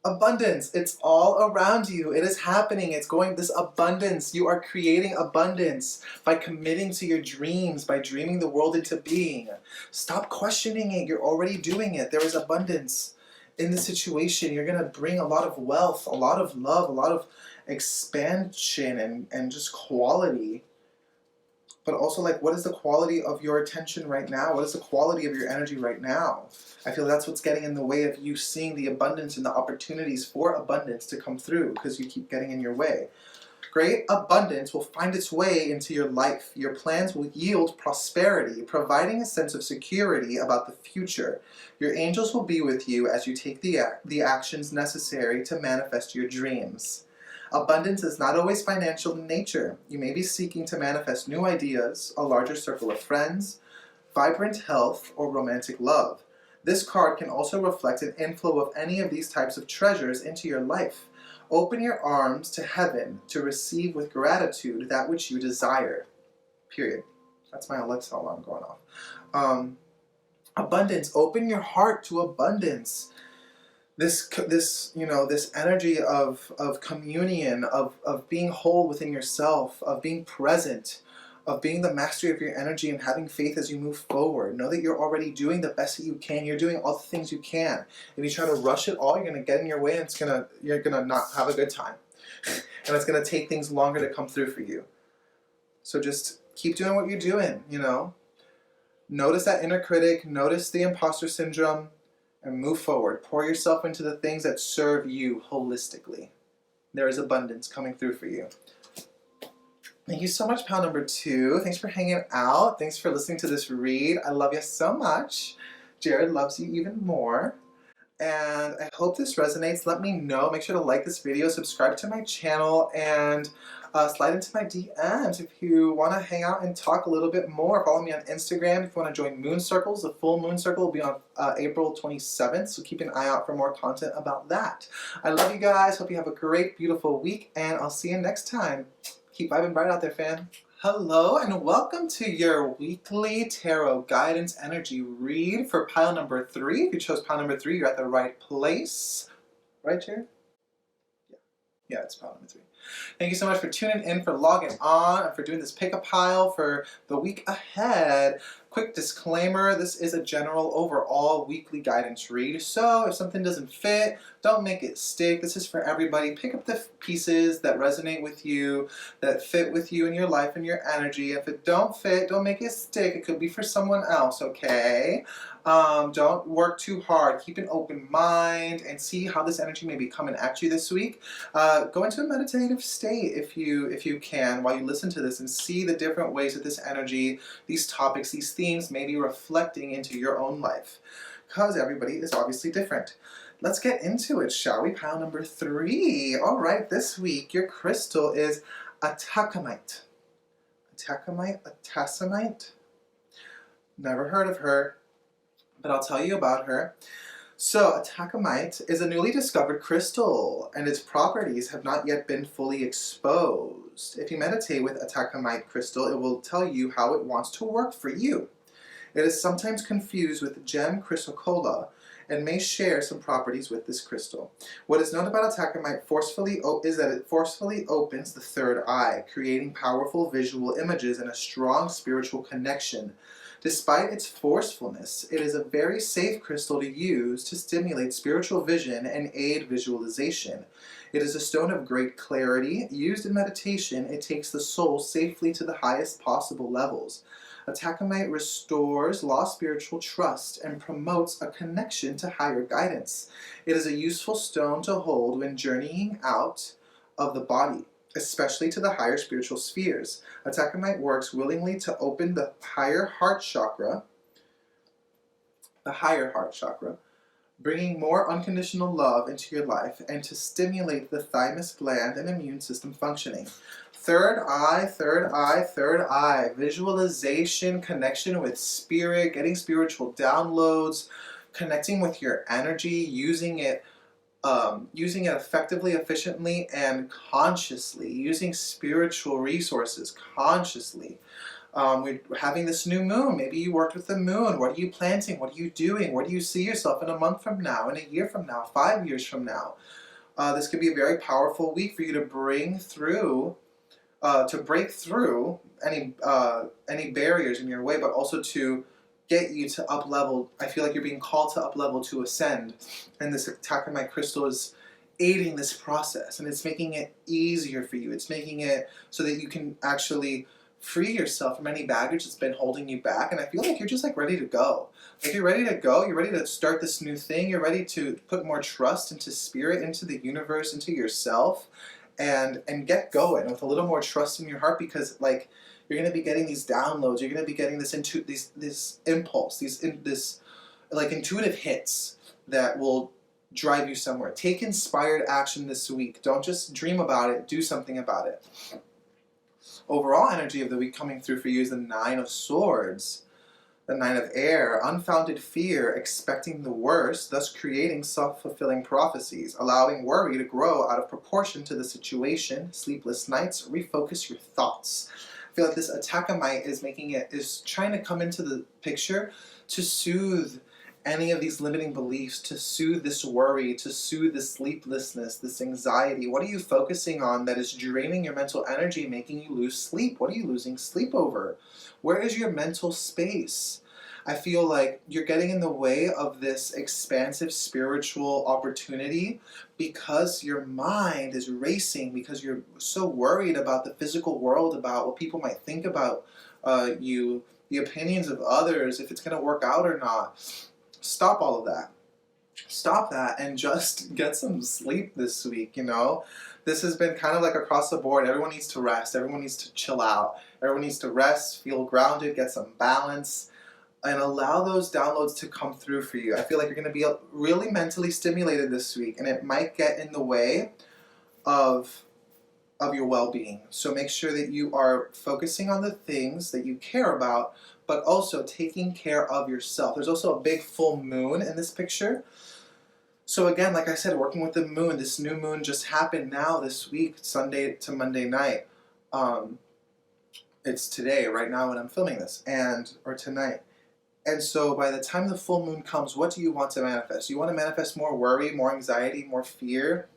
Abundance. It's all around you. It is happening. It's going, this abundance. You are creating abundance by committing to your dreams, by dreaming the world into being. Stop questioning it. You're already doing it. There is abundance in the situation. You're going to bring a lot of wealth, a lot of love, a lot of expansion and just quality. But also, like, what is the quality of your attention right now? What is the quality of your energy right now? I feel that's what's getting in the way of you seeing the abundance and the opportunities for abundance to come through, because you keep getting in your way. Great abundance will find its way into your life. Your plans will yield prosperity, providing a sense of security about the future. Your angels will be with you as you take the actions necessary to manifest your dreams. Abundance is not always financial in nature. You may be seeking to manifest new ideas, a larger circle of friends, vibrant health, or romantic love. This card can also reflect an inflow of any of these types of treasures into your life. Open your arms to heaven to receive with gratitude that which you desire. Period. That's my Alexa alarm going off. Abundance. Open your heart to abundance. This energy of communion, of being whole within yourself, of being present, of being the mastery of your energy and having faith as you move forward. Know that you're already doing the best that you can. You're doing all the things you can. If you try to rush it all, you're going to get in your way and you're going to not have a good time. And it's going to take things longer to come through for you. So just keep doing what you're doing, you know. Notice that inner critic, notice the imposter syndrome, and move forward. Pour yourself into the things that serve you holistically. There is abundance coming through for you. Thank you so much, pal number 2. Thanks for hanging out. Thanks for listening to this read. I love you so much. Jared loves you even more. And I hope this resonates. Let me know. Make sure to like this video, subscribe to my channel, and slide into my DMs if you want to hang out and talk a little bit more. Follow me on Instagram if you want to join Moon Circles. The full Moon Circle will be on April 27th, so keep an eye out for more content about that. I love you guys. Hope you have a great, beautiful week, and I'll see you next time. Keep vibing bright out there, fam. Hello and welcome to your weekly tarot guidance energy read for pile number 3. If you chose pile number 3, you're at the right place. Right, Jared? Yeah, it's pile number 3. Thank you so much for tuning in, for logging on, and for doing this pick a pile for the week ahead. Quick disclaimer, this is a general overall weekly guidance read, so if something doesn't fit, don't make it stick. This is for everybody. Pick up the pieces that resonate with you, that fit with you in your life and your energy. If it don't fit, don't make it stick. It could be for someone else, okay? Don't work too hard. Keep an open mind and see how this energy may be coming at you this week. Go into a meditative state if you can while you listen to this and see the different ways that this energy, these topics, these themes may be reflecting into your own life. Because everybody is obviously different. Let's get into it, shall we? Pile number 3. All right, this week your crystal is atacamite. Atacamite? Never heard of her, but I'll tell you about her. So, atacamite is a newly discovered crystal, and its properties have not yet been fully exposed. If you meditate with atacamite crystal, it will tell you how it wants to work for you. It is sometimes confused with gem chrysocolla and may share some properties with this crystal. What is known about atacamite is that it forcefully opens the third eye, creating powerful visual images and a strong spiritual connection. Despite its forcefulness, it is a very safe crystal to use to stimulate spiritual vision and aid visualization. It is a stone of great clarity. Used in meditation, it takes the soul safely to the highest possible levels. Atacamite restores lost spiritual trust and promotes a connection to higher guidance. It is a useful stone to hold when journeying out of the body, especially to the higher spiritual spheres. Atacamite works willingly to open the higher heart chakra, bringing more unconditional love into your life and to stimulate the thymus gland and immune system functioning. Third eye, visualization, connection with spirit, getting spiritual downloads, connecting with your energy, using it effectively, efficiently, and consciously, using spiritual resources consciously. We're having this new moon. Maybe you worked with the moon. What are you planting? What are you doing? Where do you see yourself in a month from now, in a year from now, 5 years from now? This could be a very powerful week for you to break through any barriers in your way, but also to get you to up level. I feel like you're being called to up level, to ascend, and this atacamite crystal is aiding this process, and it's making it easier for you. It's making it so that you can actually free yourself from any baggage that's been holding you back, and I feel like you're just like ready to go. Like you're ready to go, you're ready to start this new thing, you're ready to put more trust into spirit, into the universe, into yourself, and get going with a little more trust in your heart, because like you're going to be getting these downloads, you're going to be getting this impulse, this like intuitive hits that will drive you somewhere. Take inspired action this week. Don't just dream about it, do something about it. Overall energy of the week coming through for you is the 9 of Swords. The 9 of Air, unfounded fear, expecting the worst, thus creating self-fulfilling prophecies, allowing worry to grow out of proportion to the situation, sleepless nights, refocus your thoughts. I feel like this atacamite is trying to come into the picture to soothe any of these limiting beliefs, to soothe this worry, to soothe this sleeplessness, this anxiety? What are you focusing on that is draining your mental energy, making you lose sleep? What are you losing sleep over? Where is your mental space? I feel like you're getting in the way of this expansive spiritual opportunity because your mind is racing, because you're so worried about the physical world, about what people might think about you, the opinions of others, if it's going to work out or not. Stop all of that. Stop that and just get some sleep this week, you know? This has been kind of like across the board. Everyone needs to rest. Everyone needs to chill out. Everyone needs to rest, feel grounded, get some balance, and allow those downloads to come through for you. I feel like you're going to be really mentally stimulated this week, and it might get in the way of your well-being. So make sure that you are focusing on the things that you care about, but also taking care of yourself. There's also a big full moon in this picture. So again, like I said, working with the moon, this new moon just happened now this week, Sunday to Monday night. It's today, right now when I'm filming this, or tonight. And so by the time the full moon comes, what do you want to manifest? You want to manifest more worry, more anxiety, more fear?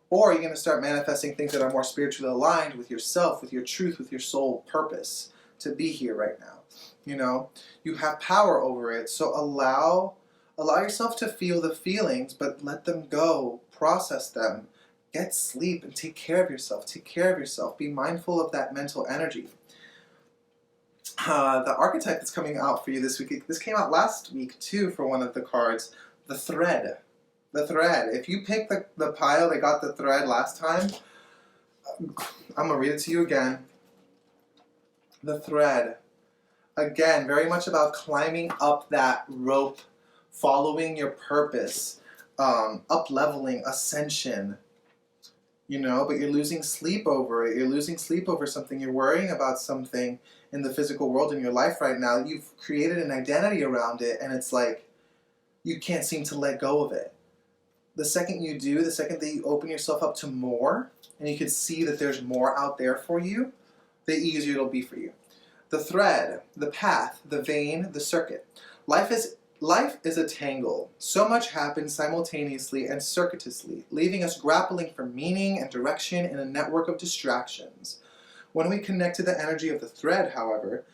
Or are you going to start manifesting things that are more spiritually aligned with yourself, with your truth, with your soul purpose to be here right now? You know, you have power over it. So allow yourself to feel the feelings, but let them go. Process them. Get sleep and take care of yourself. Take care of yourself. Be mindful of that mental energy. The archetype that's coming out for you this week, this came out last week too for one of the cards, the thread. The thread. If you pick the pile that got the thread last time, I'm going to read it to you again. The thread. Again, very much about climbing up that rope, following your purpose, up-leveling, ascension. You know, but you're losing sleep over it. You're losing sleep over something. You're worrying about something in the physical world in your life right now. You've created an identity around it, and it's like you can't seem to let go of it. The second you do, the second that you open yourself up to more, and you can see that there's more out there for you, the easier it'll be for you. The thread, the path, the vein, the circuit. Life is a tangle. So much happens simultaneously and circuitously, leaving us grappling for meaning and direction in a network of distractions. When we connect to the energy of the thread, however,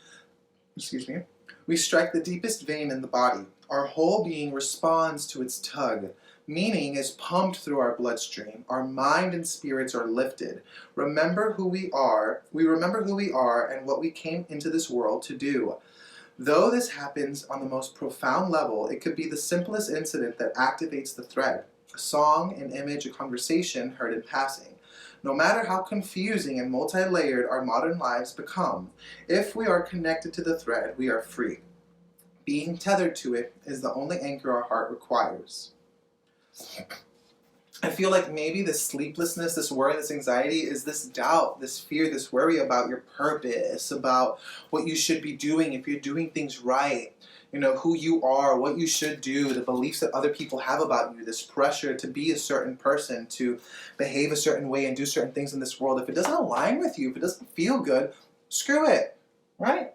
we strike the deepest vein in the body. Our whole being responds to its tug. Meaning is pumped through our bloodstream. Our mind and spirits are lifted. We remember who we are and what we came into this world to do. Though this happens on the most profound level, it could be the simplest incident that activates the thread. A song, an image, a conversation heard in passing. No matter how confusing and multi-layered our modern lives become, if we are connected to the thread, we are free. Being tethered to it is the only anchor our heart requires. I feel like maybe this sleeplessness, this worry, this anxiety is this doubt, this fear, this worry about your purpose, about what you should be doing, if you're doing things right, you know, who you are, what you should do, the beliefs that other people have about you, this pressure to be a certain person, to behave a certain way and do certain things in this world. If it doesn't align with you, if it doesn't feel good, screw it, right?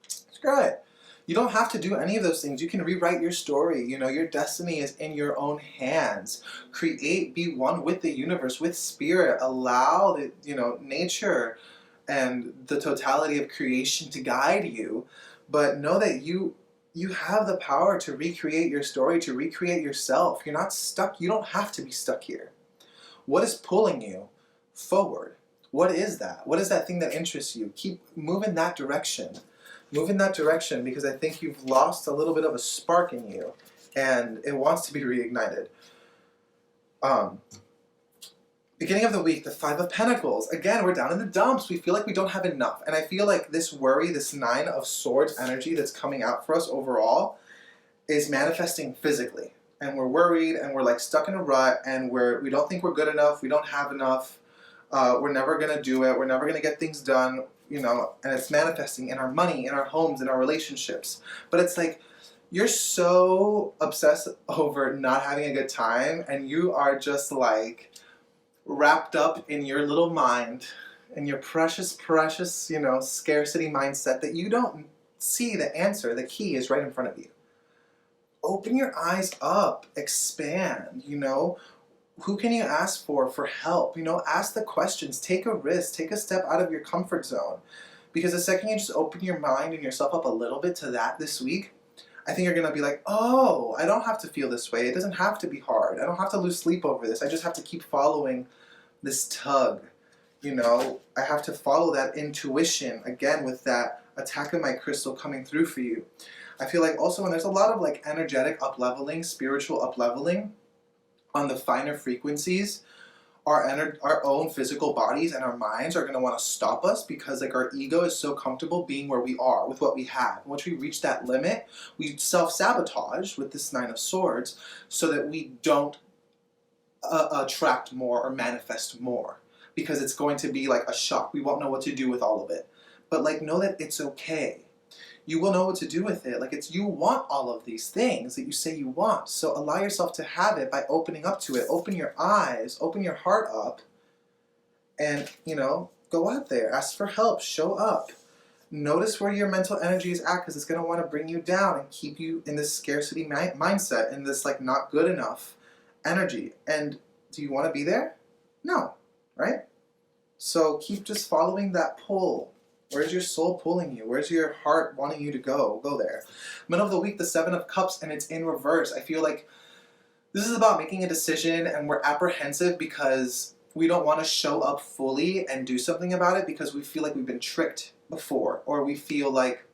Screw it. You don't have to do any of those things. You can rewrite your story. You know, your destiny is in your own hands. Create, be one with the universe, with spirit. Allow the, nature and the totality of creation to guide you. But know that you have the power to recreate your story, to recreate yourself. You're not stuck. You don't have to be stuck here. What is pulling you forward? What is that? What is that thing that interests you? Keep moving that direction. Move in that direction, because I think you've lost a little bit of a spark in you and it wants to be reignited. Beginning of the week, the Five of Pentacles. Again, we're down in the dumps. We feel like we don't have enough. And I feel like this worry, this Nine of Swords energy that's coming out for us overall is manifesting physically. And we're worried and we're like stuck in a rut and we don't think we're good enough. We don't have enough. We're never going to do it. We're never going to get things done. And it's manifesting in our money, in our homes, in our relationships. But it's like, you're so obsessed over not having a good time, and you are just like wrapped up in your little mind, in your precious, scarcity mindset, that you don't see the answer. The key is right in front of you. open your eyes up, expand, you know. Who can you ask for help? You know, ask the questions, take a risk, take a step out of your comfort zone. Because the second you just open your mind and yourself up a little bit to that this week, I think you're going to be like, oh, I don't have to feel this way. It doesn't have to be hard. I don't have to lose sleep over this. I just have to keep following this tug. You know, I have to follow that intuition, again, with that attack of my crystal coming through for you. I feel like also when there's a lot of like energetic up-leveling, spiritual up-leveling on the finer frequencies, our own physical bodies and our minds are going to want to stop us because like our ego is so comfortable being where we are with what we have. Once we reach that limit, we self-sabotage with this Nine of Swords so that we don't attract more or manifest more, because it's going to be like a shock. We won't know what to do with all of it. But like, know that it's okay. You will know what to do with it. Like, it's, you want all of these things that you say you want. So allow yourself to have it by opening up to it. Open your eyes, open your heart up, and, you know, go out there. Ask for help. Show up. Notice where your mental energy is at, because it's going to want to bring you down and keep you in this scarcity mindset, in this, like, not good enough energy. And do you want to be there? No. Right? So keep just following that pull. Where's your soul pulling you? Where's your heart wanting you to go? Go there. Middle of the week, the Seven of Cups, and it's in reverse. I feel like this is about making a decision, and we're apprehensive because we don't want to show up fully and do something about it because we feel like we've been tricked before, or we feel like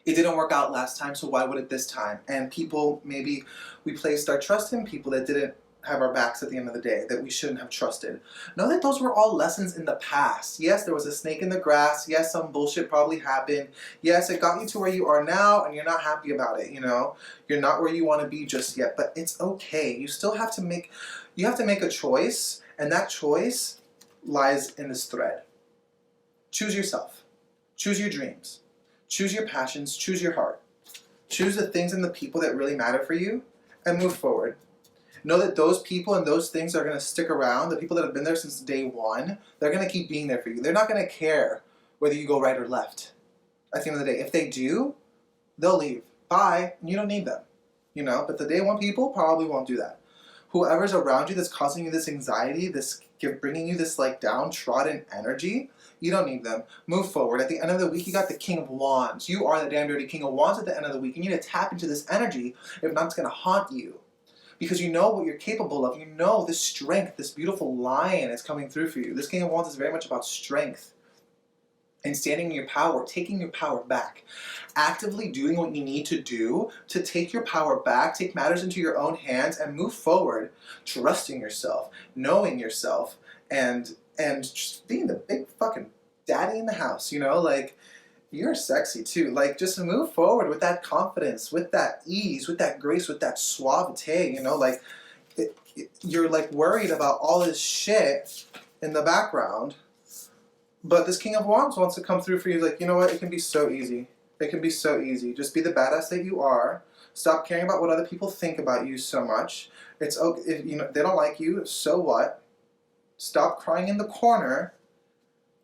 it didn't work out last time, so why would it this time? And people, maybe we placed our trust in people that didn't have our backs at the end of the day, that we shouldn't have trusted. Know that those were all lessons in the past. Yes, there was a snake in the grass. Yes, some bullshit probably happened. Yes, it got you to where you are now, and you're not happy about it, you know? You're not where you want to be just yet, but it's okay. You still have to make, you have to make a choice, and that choice lies in this thread. Choose yourself. Choose your dreams. Choose your passions. Choose your heart. Choose the things and the people that really matter for you, and move forward. Know that those people and those things are going to stick around. The people that have been there since day one, they're going to keep being there for you. They're not going to care whether you go right or left at the end of the day. If they do, they'll leave. Bye. And you don't need them. You know, but the day one people probably won't do that. Whoever's around you that's causing you this anxiety, this bringing you this like downtrodden energy, you don't need them. Move forward. At the end of the week, you got the King of Wands. You are the damn dirty King of Wands at the end of the week. You need to tap into this energy. If not, it's going to haunt you. Because you know what you're capable of. You know this strength, this beautiful lion is coming through for you. This King of Wands is very much about strength and standing in your power, taking your power back. Actively doing what you need to do to take your power back, take matters into your own hands, and move forward, trusting yourself, knowing yourself, and just being the big fucking daddy in the house, you know? Like, you're sexy too. Like, just move forward with that confidence, with that ease, with that grace, with that suavite, you know? Like, you're like worried about all this shit in the background, but this King of Wands wants to come through for you. Like, you know what? It can be so easy. It can be so easy. Just be the badass that you are. Stop caring about what other people think about you so much. It's okay. If, you know, they don't like you, so what? Stop crying in the corner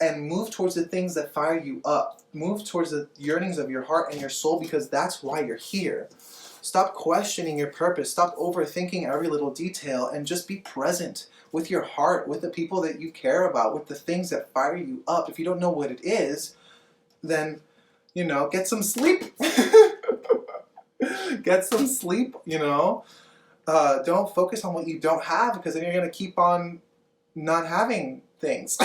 and move towards the things that fire you up. Move towards the yearnings of your heart and your soul, because that's why you're here. Stop questioning your purpose. Stop overthinking every little detail, and just be present with your heart, with the people that you care about, with the things that fire you up. If you don't know what it is, then, you know, get some sleep. Get some sleep, you know. Don't focus on what you don't have, because then you're going to keep on not having things.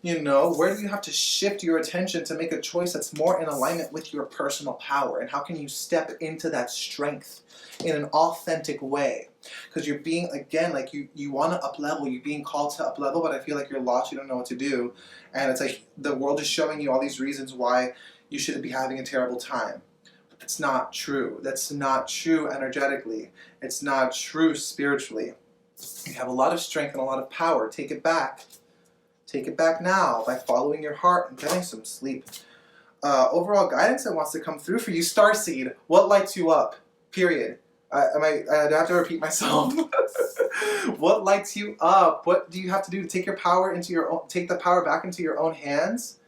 You know, where do you have to shift your attention to make a choice that's more in alignment with your personal power? And how can you step into that strength in an authentic way? Because you're being, again, like you want to up-level. You're being called to up-level, but I feel like you're lost. You don't know what to do. And it's like the world is showing you all these reasons why you shouldn't be having a terrible time. But that's not true. That's not true energetically. It's not true spiritually. You have a lot of strength and a lot of power. Take it back. Take it back now by following your heart and getting some sleep. Overall guidance that wants to come through for you. Starseed, what lights you up? Period. I have to repeat myself. What lights you up? What do you have to do to take your power into your own, take the power back into your own hands?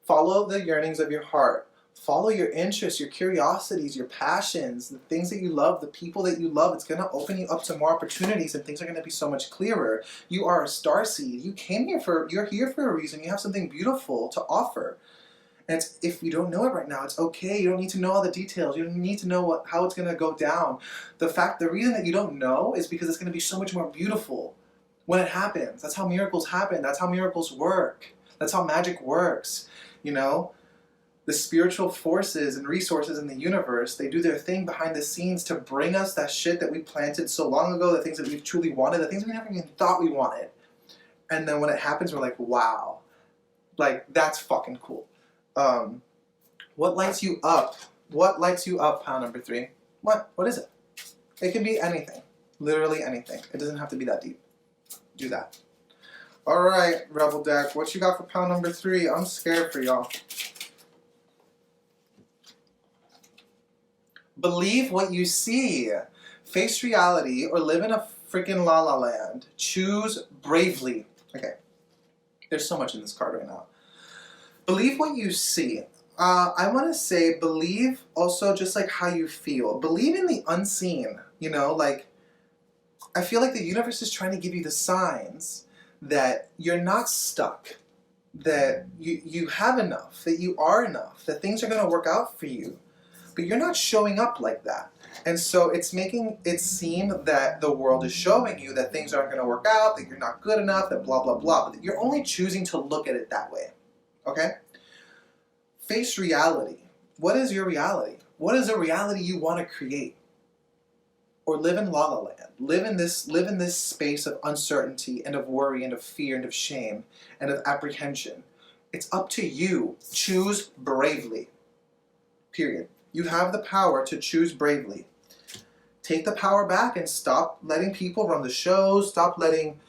Follow the yearnings of your heart. Follow your interests, your curiosities, your passions, the things that you love, the people that you love. It's going to open you up to more opportunities and things are going to be so much clearer. You are a starseed. You're here for a reason. You have something beautiful to offer. And if you don't know it right now, it's okay. You don't need to know all the details. You don't need to know how it's going to go down. The reason that you don't know is because it's going to be so much more beautiful when it happens. That's how miracles happen. That's how miracles work. That's how magic works. You know, the spiritual forces and resources in the universe, they do their thing behind the scenes to bring us that shit that we planted so long ago, the things that we truly wanted, the things we never even thought we wanted. And then when it happens, we're like, wow, like that's fucking cool. What lights you up? What lights you up, pile number 3? What is it? It can be anything. Literally anything. It doesn't have to be that deep. Do that. Alright, Rebel Deck, what you got for pile number 3? I'm scared for y'all. Believe what you see. Face reality or live in a freaking la-la land. Choose bravely. Okay. There's so much in this card right now. Believe what you see. I want to say believe also just like how you feel. Believe in the unseen. You know, like, I feel like the universe is trying to give you the signs that you're not stuck. That you have enough. That you are enough. That things are going to work out for you. But you're not showing up like that. And so it's making it seem that the world is showing you that things aren't going to work out, that you're not good enough, that blah, blah, blah. But you're only choosing to look at it that way. Okay? Face reality. What is your reality? What is a reality you want to create? Or live in La La Land. Live in this space of uncertainty and of worry and of fear and of shame and of apprehension. It's up to you. Choose bravely. Period. You have the power to choose bravely. Take the power back and stop letting people run the show. Stop letting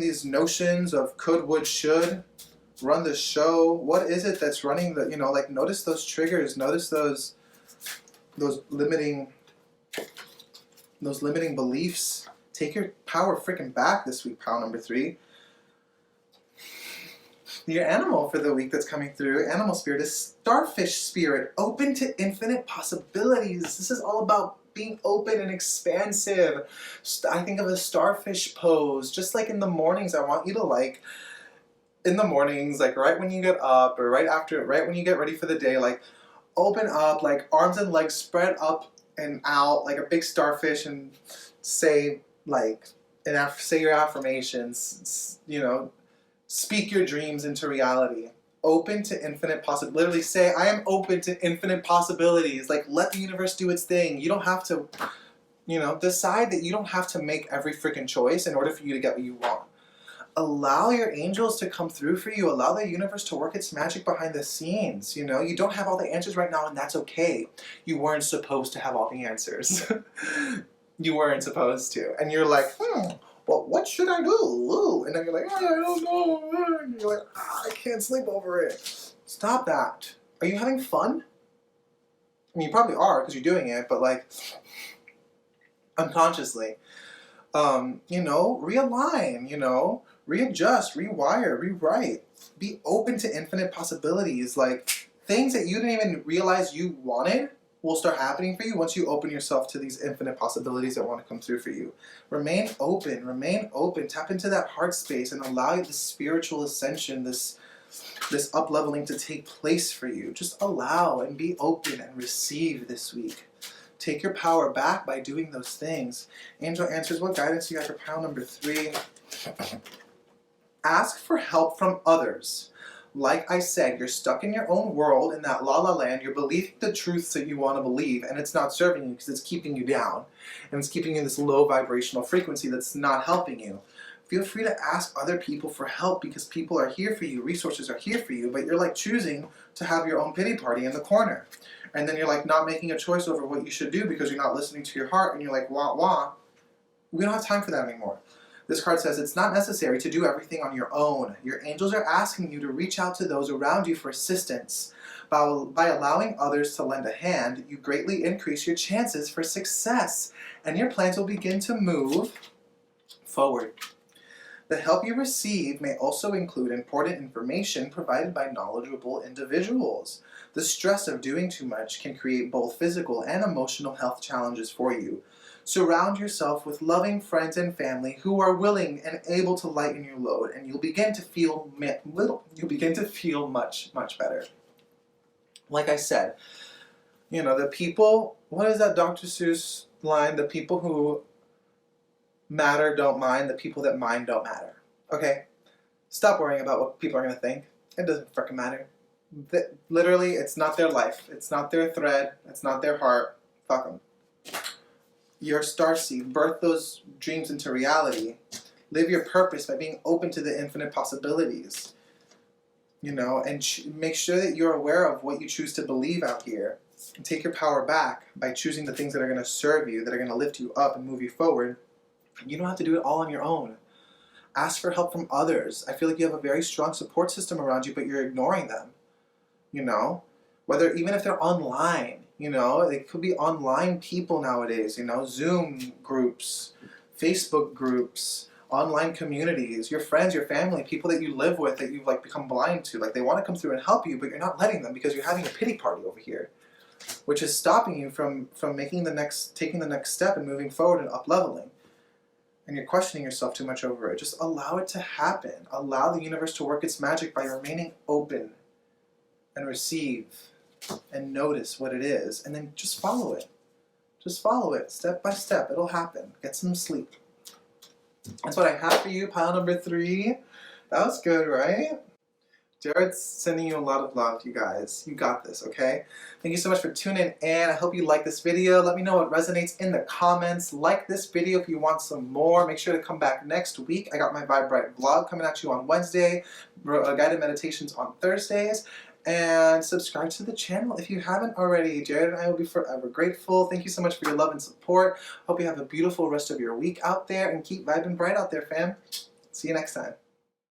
these notions of could, would, should run the show. What is it that's running the, like, notice those triggers. Notice those limiting beliefs. Take your power freaking back this week, pile number 3. Your animal for the week that's coming through, animal spirit, is starfish spirit, open to infinite possibilities. This is all about being open and expansive. I think of a starfish pose, just like in the mornings. I want you to, like, in the mornings, like right when you get up or right when you get ready for the day, like open up, like arms and legs spread up and out like a big starfish, and say your affirmations, speak your dreams into reality. Open to infinite possibilities. Literally say, I am open to infinite possibilities. Like, let the universe do its thing. You don't have to, decide that you don't have to make every freaking choice in order for you to get what you want. Allow your angels to come through for you. Allow the universe to work its magic behind the scenes. You don't have all the answers right now, and that's okay. You weren't supposed to have all the answers. You weren't supposed to. And you're like, well, what should I do? Ooh. And then you're like, I don't know. And you're like, I can't sleep over it. Stop that. Are you having fun? I mean, you probably are because you're doing it, but like, unconsciously. Realign, readjust, rewire, rewrite. Be open to infinite possibilities. Like, things that you didn't even realize you wanted will start happening for you once you open yourself to these infinite possibilities that want to come through for you. Remain open, tap into that heart space and allow the spiritual ascension, this up-leveling to take place for you. Just allow and be open and receive this week. Take your power back by doing those things. Angel Answers, what guidance you got for pile number 3? Ask for help from others. Like I said, you're stuck in your own world, in that la-la land. You're believing the truths that you want to believe, and it's not serving you because it's keeping you down. And it's keeping you in this low vibrational frequency that's not helping you. Feel free to ask other people for help because people are here for you. Resources are here for you, but you're like choosing to have your own pity party in the corner. And then you're like not making a choice over what you should do because you're not listening to your heart, and you're like, wah, wah. We don't have time for that anymore. This card says it's not necessary to do everything on your own. Your angels are asking you to reach out to those around you for assistance. By allowing others to lend a hand, you greatly increase your chances for success, and your plans will begin to move forward. The help you receive may also include important information provided by knowledgeable individuals. The stress of doing too much can create both physical and emotional health challenges for you. Surround yourself with loving friends and family who are willing and able to lighten your load, and you'll begin to feel much better. Like I said, the people, what is that Dr. Seuss line? The people who matter don't mind, the people that mind don't matter. Okay? Stop worrying about what people are going to think. It doesn't freaking matter. Literally, it's not their life. It's not their thread. It's not their heart. Fuck them. You're a starseed. Birth those dreams into reality. Live your purpose by being open to the infinite possibilities. And make sure that you're aware of what you choose to believe out here. And take your power back by choosing the things that are going to serve you, that are going to lift you up and move you forward. You don't have to do it all on your own. Ask for help from others. I feel like you have a very strong support system around you, but you're ignoring them. Whether even if they're online, they could be online people nowadays, Zoom groups, Facebook groups, online communities, your friends, your family, people that you live with that you've become blind to. They want to come through and help you, but you're not letting them because you're having a pity party over here, which is stopping you from taking the next step and moving forward and up-leveling. And you're questioning yourself too much over it. Just allow it to happen. Allow the universe to work its magic by remaining open and receive and notice what it is, and then just follow it. Just follow it step by step. It'll happen. Get some sleep. That's what I have for you, pile number 3. That was good, right? Jared's sending you a lot of love, you guys. You got this, okay? Thank you so much for tuning in. I hope you like this video. Let me know what resonates in the comments. Like this video if you want some more. Make sure to come back next week. I got my Vibe Bright vlog coming at you on Wednesday, guided meditations on Thursdays, and subscribe to the channel if you haven't already. Jared and I will be forever grateful. Thank you so much for your love and support. Hope you have a beautiful rest of your week out there, and keep vibing bright out there, fam. See you next time.